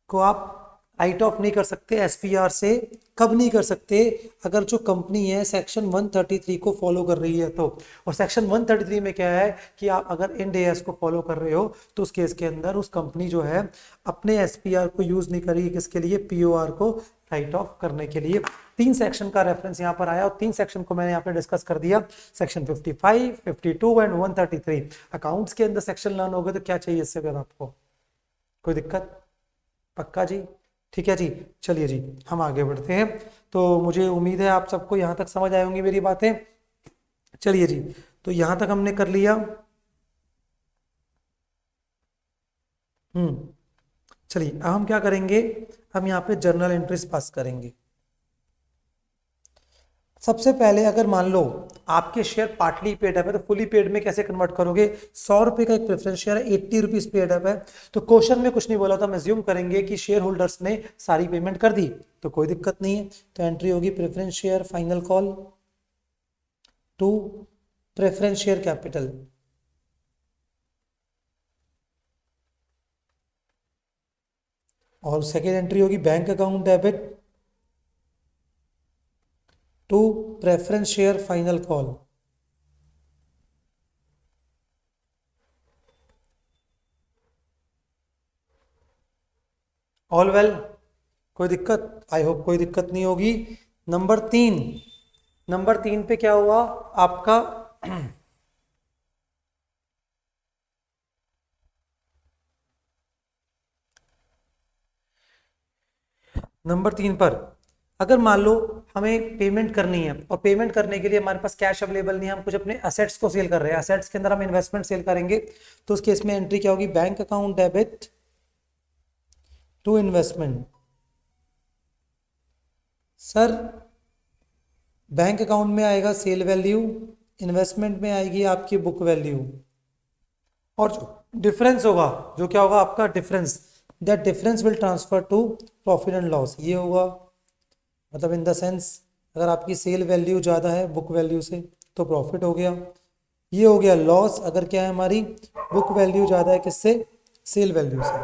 को आप राइट ऑफ नहीं कर सकते एसपीआर से। कब नहीं कर सकते? अगर जो कंपनी है सेक्शन 133 को फॉलो कर रही है तो। और सेक्शन 133 में क्या है कि आप अगर इंड एएस को फॉलो कर रहे हो तो उस केस के अंदर उस कंपनी जो है अपने एसपीआर को यूज नहीं करेगी। किसके लिए? पीओआर को राइट ऑफ करने के लिए। 3 सेक्शन का रेफरेंस यहाँ पर आया और 3 सेक्शन को मैंने यहाँ पे डिस्कस कर दिया, सेक्शन 55, 52 एंड 133। अकाउंट्स के अंदर सेक्शन लर्न हो गए तो क्या चाहिए इससे फिर आपको? कोई दिक्कत? पक्का जी? ठीक है जी, चलिए जी हम आगे बढ़ते हैं। तो मुझे उम्मीद है आप सबको यहाँ तक समझ आई होंगी मेरी बातें। चलिए जी, तो यहाँ तक हमने कर लिया। चलिए अब हम क्या करेंगे, हम यहाँ पे जर्नल एंट्रीज पास करेंगे। सबसे पहले अगर मान लो आपके शेयर पार्टली पेड अप है तो फुली पेड में कैसे कन्वर्ट करोगे? 100 रुपए का एक प्रेफरेंस शेयर है, 80 रुपीज पेड अप है। तो क्वेश्चन में कुछ नहीं बोला तो हम एज्यूम करेंगे कि शेयर होल्डर्स ने सारी पेमेंट कर दी, तो कोई दिक्कत नहीं है। तो एंट्री होगी preference share final call to preference share capital. और सेकेंड एंट्री होगी bank account debit to preference share final call. All well, कोई दिक्कत? आई होप कोई दिक्कत नहीं होगी। नंबर 3 पे क्या हुआ आपका? नंबर 3 पर अगर मान लो हमें पेमेंट करनी है और पेमेंट करने के लिए हमारे पास कैश अवेलेबल नहीं है, हम कुछ अपने असेट्स को सेल कर रहे हैं, असेट्स के अंदर हम इन्वेस्टमेंट सेल करेंगे, तो उस केस में एंट्री क्या होगी? Bank account debit to investment. Sir bank account में आएगा सेल वैल्यू, इन्वेस्टमेंट में आएगी आपकी बुक वैल्यू, और जो डिफरेंस होगा, जो क्या होगा आपका difference, that difference will transfer to profit and loss. ये होगा मतलब इन द सेंस अगर आपकी सेल वैल्यू ज़्यादा है बुक वैल्यू से तो प्रॉफिट हो गया। ये हो गया लॉस अगर क्या है हमारी बुक वैल्यू ज़्यादा है किससे, सेल वैल्यू से।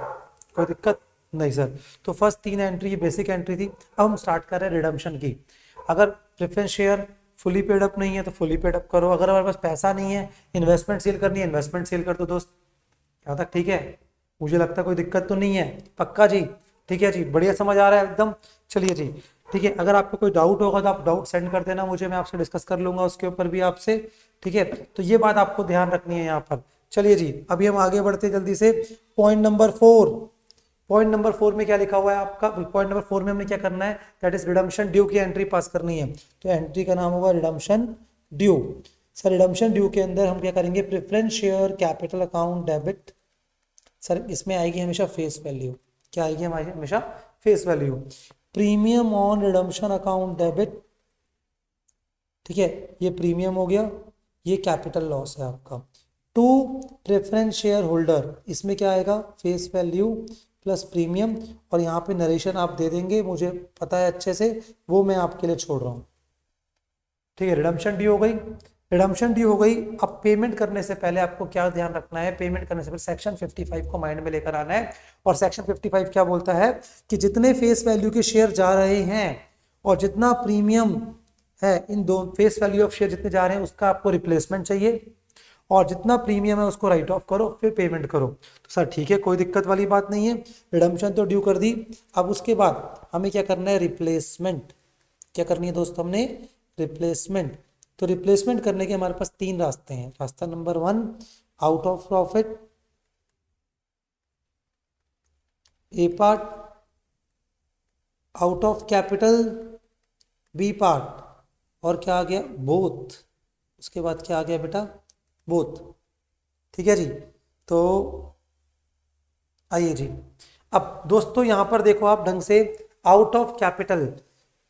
कोई दिक्कत नहीं सर। तो फर्स्ट 3 एंट्री ये बेसिक एंट्री थी। अब हम स्टार्ट कर रहे हैं रिडम्पशन की। अगर preference share fully paid up नहीं है तो फुली पेड अप करो। अगर हमारे पास पैसा नहीं है, इन्वेस्टमेंट सेल करनी है, इन्वेस्टमेंट सेल कर दो दोस्त। यहाँ तक ठीक है? मुझे लगता है कोई दिक्कत तो नहीं है, पक्का जी? ठीक है जी, बढ़िया समझ आ रहा है एकदम। चलिए जी, ठीक है। अगर आपको कोई डाउट होगा तो आप डाउट सेंड कर देना मुझे, मैं आपसे डिस्कस कर लूंगा उसके ऊपर भी आपसे। ठीक है, तो ये बात आपको ध्यान रखनी है यहाँ पर। चलिए जी, अभी हम आगे बढ़ते जल्दी से। Point number 4। पॉइंट नंबर 4 में क्या लिखा हुआ है आपका? पॉइंट नंबर 4 में हमने क्या करना है, दैट इज रिडम्पशन ड्यू की एंट्री पास करनी है। तो एंट्री का नाम होगा redemption due. Sir redemption due के अंदर हम क्या करेंगे, preference share capital account debit. Sir इसमें आएगी हमेशा फेस वैल्यू। क्या आएगी हमारी हमेशा? Face value. Premium on redemption account debit, ठीक है, ये प्रीमियम हो गया, ये कैपिटल लॉस है आपका। टू प्रेफरेंस शेयर होल्डर, इसमें क्या आएगा, फेस वैल्यू प्लस प्रीमियम, और यहाँ पे नरेशन आप दे देंगे, मुझे पता है अच्छे से, वो मैं आपके लिए छोड़ रहा हूँ। ठीक है, रिडम्पशन ड्यू हो गई, रिडम्पशन ड्यू हो गई। अब पेमेंट करने से पहले आपको क्या ध्यान रखना है, पेमेंट करने से पहले सेक्शन 55 को माइंड में लेकर आना है। और सेक्शन 55 क्या बोलता है कि जितने फेस वैल्यू के शेयर जा रहे हैं और जितना प्रीमियम है, इन दो फेस वैल्यू ऑफ शेयर जितने जा रहे हैं उसका आपको रिप्लेसमेंट चाहिए, और जितना प्रीमियम है उसको राइट ऑफ करो, फिर पेमेंट करो। तो सर ठीक है, कोई दिक्कत वाली बात नहीं है, रिडम्पशन तो ड्यू कर दी। अब उसके बाद हमें क्या करना है, रिप्लेसमेंट। क्या करनी है दोस्त, हमने रिप्लेसमेंट। तो रिप्लेसमेंट करने के हमारे पास 3 रास्ते हैं। रास्ता number 1, out of profit, a part, out of capital, B part, और क्या आ गया, बोथ। उसके बाद क्या आ गया बेटा, बोथ। ठीक है जी, तो आइए जी, अब दोस्तों यहां पर देखो आप ढंग से, आउट ऑफ कैपिटल,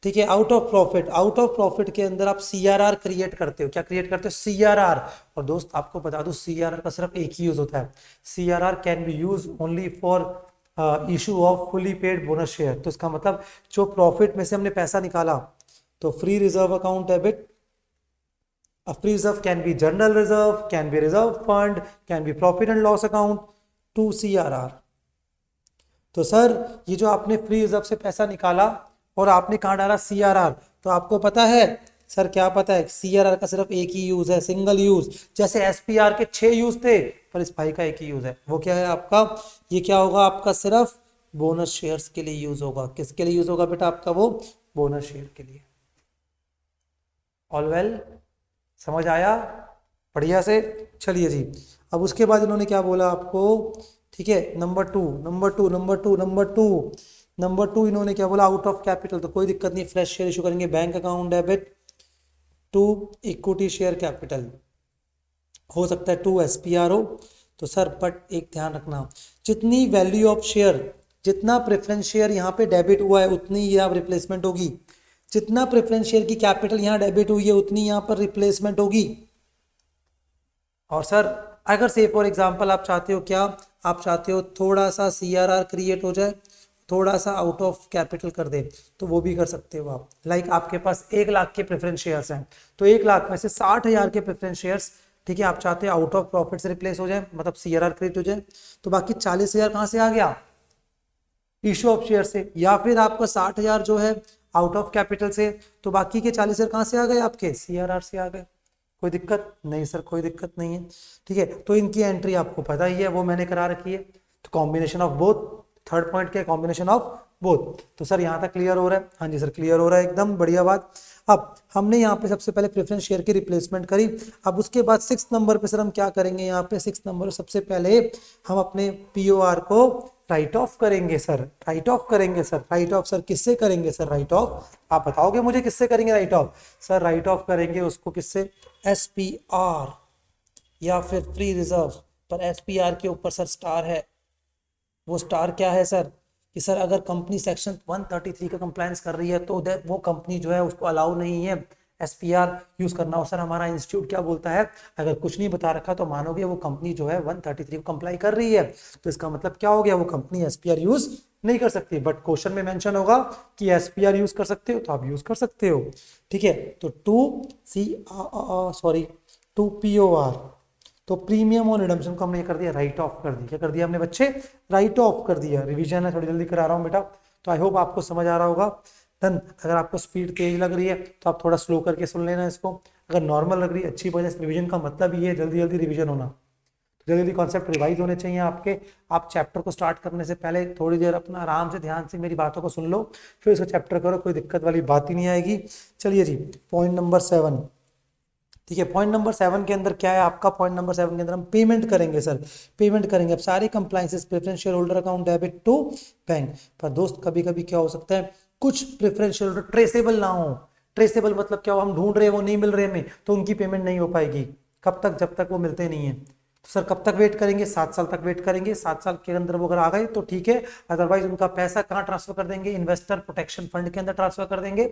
ठीक है, out of profit. Out of profit के अंदर आप सीआरआर क्रिएट करते हो। क्या क्रिएट करते हो, सीआरआर। और दोस्त आपको बता दो, सीआरआर का सिर्फ एक ही यूज होता है, CRR can be use only for issue of fully paid bonus share. तो इसका मतलब जो प्रॉफिट में से हमने पैसा निकाला, तो free reserve account debit, a free reserve can be general reserve, can be reserve fund, can be profit and loss account to CRR। तो सर ये जो आपने फ्री रिजर्व से पैसा निकाला और आपने कहाँ डाला, CRR। तो आपको पता है सर, क्या पता है, CRR का सिर्फ एक ही यूज है, सिंगल यूज। जैसे SPR के 6 यूज थे, पर इस भाई का एक ही यूज है। वो क्या है आपका, ये क्या होगा आपका, सिर्फ बोनस शेयर्स के लिए यूज होगा। किसके लिए यूज होगा बेटा आपका, वो बोनस शेयर के लिए। ऑल वेल, समझ आया बढ़िया से? चलिए जी, अब उसके बाद इन्होंने क्या बोला आपको, ठीक है, नंबर टू इन्होंने क्या बोला, आउट ऑफ कैपिटल। तो कोई दिक्कत नहीं, फ्रेश शेयर इशू करेंगे, bank account debit to equity share capital. हो सकता है 2 SPR हो। तो सर बट एक ध्यान रखना, जितनी वैल्यू ऑफ शेयर, जितना प्रेफरेंस शेयर यहाँ पे डेबिट हुआ है उतनी ये आप रिप्लेसमेंट होगी। जितना प्रेफरेंस शेयर की कैपिटल यहाँ डेबिट हुई है उतनी यहाँ पर रिप्लेसमेंट होगी। और सर अगर से फॉर एग्जांपल आप चाहते हो, क्या आप चाहते हो, थोड़ा सा CRR क्रिएट हो जाए, थोड़ा सा आउट ऑफ कैपिटल कर दे, तो वो भी कर सकते हो आप। लाइक आपके पास 1 लाख के प्रेफरेंस शेयर्स हैं, तो 1 लाख में से 60,000 के प्रेफरेंस शेयर्स, ठीक है, आप चाहते हो आउट ऑफ प्रॉफिट से रिप्लेस हो जाए, मतलब CRR क्रिएट हो जाए, तो बाकी 40,000 कहाँ से आ गया, इशू ऑफ शेयर से। या फिर आपका 60,000 जो है आउट ऑफ कैपिटल से, तो बाकी के 40,000 कहाँ से आ गए आपके, CRR से आ गए। कोई दिक्कत नहीं सर, कोई दिक्कत नहीं है। ठीक है, तो इनकी एंट्री आपको पता ही है, वो मैंने करा रखी है। तो combination of both, third point के कॉम्बिनेशन ऑफ बोथ। तो सर यहाँ तक क्लियर हो रहा है? हाँ जी सर, क्लियर हो रहा है, एकदम बढ़िया बात। अब हमने यहाँ पे सबसे पहले प्रेफरेंस शेयर की रिप्लेसमेंट करी। अब उसके बाद 6 नंबर पे सर हम क्या करेंगे, यहाँ पे 6 नंबर सबसे पहले हम अपने POR को राइट ऑफ करेंगे सर, राइट ऑफ करेंगे सर। राइट ऑफ सर किससे करेंगे सर, राइट ऑफ आप बताओगे मुझे किससे करेंगे right of? Sir right of करेंगे उसको किससे, SPR या फिर फ्री रिजर्व। पर SPR के ऊपर सर स्टार है। वो स्टार क्या है सर, कि सर अगर कंपनी सेक्शन 133 का कंप्लायंस कर रही है तो वो कंपनी जो है उसको अलाउ नहीं है SPR यूज करना हो। सर हमारा इंस्टीट्यूट क्या बोलता है, अगर कुछ नहीं बता रखा तो मानोगे वो कंपनी जो है 133 को कंप्लाई कर रही है, तो इसका मतलब क्या हो गया, वो कंपनी SPR यूज नहीं कर सकती, बट क्वेश्चन में मेंशन होगा कि एसपीआर यूज कर सकते हो तो आप यूज कर सकते हो। ठीक है, तो 2POR, तो प्रीमियम और रिडम्पशन को हमने कर दिया राइट ऑफ कर दिया। क्या कर दिया हमने बच्चे? राइट ऑफ कर दिया। रिवीजन है, थोड़ी जल्दी करा रहा हूँ बेटा, तो आई होप आपको समझ आ रहा होगा। देन अगर आपको स्पीड तेज लग रही है तो आप थोड़ा स्लो करके सुन लेना इसको, अगर नॉर्मल लग रही है अच्छी वजह से। रिवीजन का मतलब ये है जल्दी जल्दी रिवीजन होना, जल्दी जल्दी कॉन्सेप्ट रिवाइज होने चाहिए आपके। आप चैप्टर को स्टार्ट करने से पहले थोड़ी देर अपना आराम से ध्यान से मेरी बातों को सुन लो, फिर उसको चैप्टर करो, कोई दिक्कत वाली बात ही नहीं आएगी। चलिए जी, पॉइंट नंबर 7। ठीक है, पॉइंट नंबर 7 के अंदर क्या है आपका? पॉइंट नंबर 7 के अंदर हम पेमेंट करेंगे सर, पेमेंट करेंगे। अब सारी compliances, preference share holder account debit to bank. पर दोस्त कभी कभी क्या हो सकता है, कुछ प्रेफरेंस शेयर होल्डर ट्रेसेबल ना हो। ट्रेसेबल मतलब क्या हो, हम ढूंढ रहे हैं वो नहीं मिल रहे हमें, तो उनकी पेमेंट नहीं हो पाएगी। कब तक? जब तक वो मिलते नहीं है। तो सर कब तक वेट करेंगे? 7 साल तक वेट करेंगे। 7 साल के अंदर वो अगर आ गए तो ठीक है, अदरवाइज उनका पैसा कहाँ ट्रांसफर कर देंगे? इन्वेस्टर प्रोटेक्शन फंड के अंदर ट्रांसफर कर देंगे।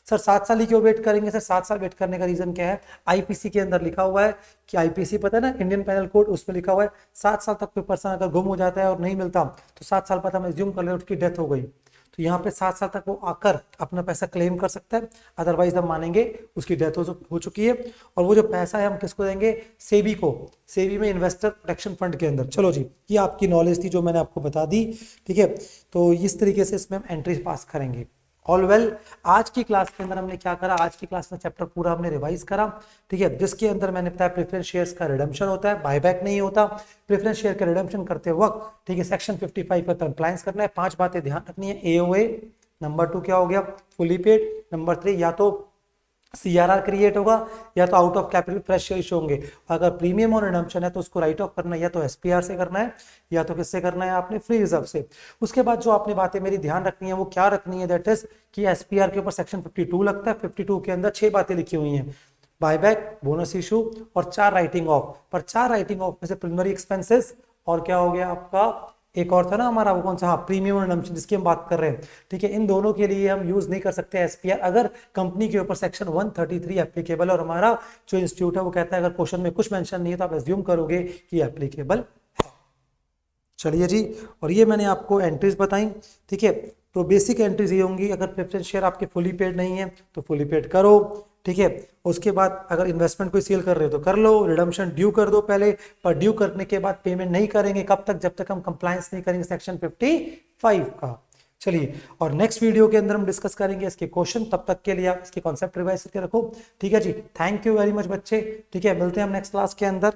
सर 7 साल ही क्यों वेट करेंगे? सर 7 साल वेट करने का रीजन क्या है? आईपीसी के अंदर लिखा हुआ है कि आईपीसी पता है ना, इंडियन पैनल कोड, उसमें लिखा हुआ है 7 साल तक कोई पर्सन अगर गुम हो जाता है और नहीं मिलता तो 7 साल बाद हम एज्यूम कर ले उसकी डेथ हो गई, तो यहाँ पे 7 साल तक वो आकर अपना पैसा क्लेम कर सकता है। अदरवाइज हम मानेंगे उसकी डेथ हो चुकी है। और वो जो पैसा है हम किसको देंगे? सेबी को, सेबी में इन्वेस्टर प्रोटेक्शन फंड के अंदर। चलो जी, ये आपकी नॉलेज थी जो मैंने आपको बता दी। ठीक है, तो इस तरीके से इसमें हम एंट्रीज पास करेंगे। ऑल वेल, आज की क्लास के अंदर हमने क्या करा? आज की क्लास में चैप्टर पूरा हमने रिवाइज करा। ठीक है, जिसके अंदर मैंने बताया प्रेफरेंस शेयर्स का रिडम्पशन होता है, बायबैक नहीं होता। प्रेफरेंस शेयर का रिडम्पशन करते वक्त ठीक है सेक्शन 55 का कंप्लायंस करना है। 5 बातें ध्यान रखनी है। एओए, नंबर 2 क्या हो गया? Fully paid. नंबर 3 या तो सीआरआर क्रिएट होगा या तो out of capital fresh share issue होंगे। अगर प्रीमियम और रिडम्पशन है तो उसको राइट ऑफ करना है, या तो एसपीआर से करना है या तो किससे करना है? आपने फ्री रिजर्व से। उसके बाद जो आपने बातें मेरी ध्यान रखनी है वो क्या रखनी है? दैट इज कि एसपीआर के ऊपर सेक्शन 52 लगता है। 52 के अंदर 6 बातें लिखी हुई हैं, बायबैक, बोनस इशू और 4 राइटिंग ऑफ। पर 4 राइटिंग ऑफ में से प्रिलिमिनरी एक्सपेंसेस और क्या हो गया आपका, एक और था ना हमारा, वो कौन सा? हाँ, प्रीमियम और रिडम्पशन जिसकी हम बात कर रहे हैं। ठीक है, इन दोनों के लिए हम यूज नहीं कर सकते एसपीआर अगर कंपनी के ऊपर सेक्शन 133 एप्लीकेबल। और हमारा जो इंस्टीट्यूट है वो कहता है अगर क्वेश्चन में कुछ मेंशन नहीं है तो आप एज्यूम करोगे कि एप्लीकेबल है। चलिए जी, और ये मैंने आपको एंट्रीज बताई। ठीक है, तो बेसिक एंट्रीज ये होंगी, अगर प्रेफरेंस शेयर आपके फुली पेड नहीं है तो फुली पेड करो। ठीक है, उसके बाद अगर इन्वेस्टमेंट कोई सेल कर रहे हो तो कर लो, रिडम्पशन ड्यू कर दो पहले। पर ड्यू करने के बाद पेमेंट नहीं करेंगे, कब तक? जब तक हम कंप्लायंस नहीं करेंगे सेक्शन 55 का। चलिए, और नेक्स्ट वीडियो के अंदर हम डिस्कस करेंगे इसके क्वेश्चन। तब तक के लिए आप इसके कॉन्सेप्ट रिवाइज करके रखो। ठीक है जी, थैंक यू वेरी मच बच्चे। ठीक है, मिलते हैं हम नेक्स्ट क्लास के अंदर।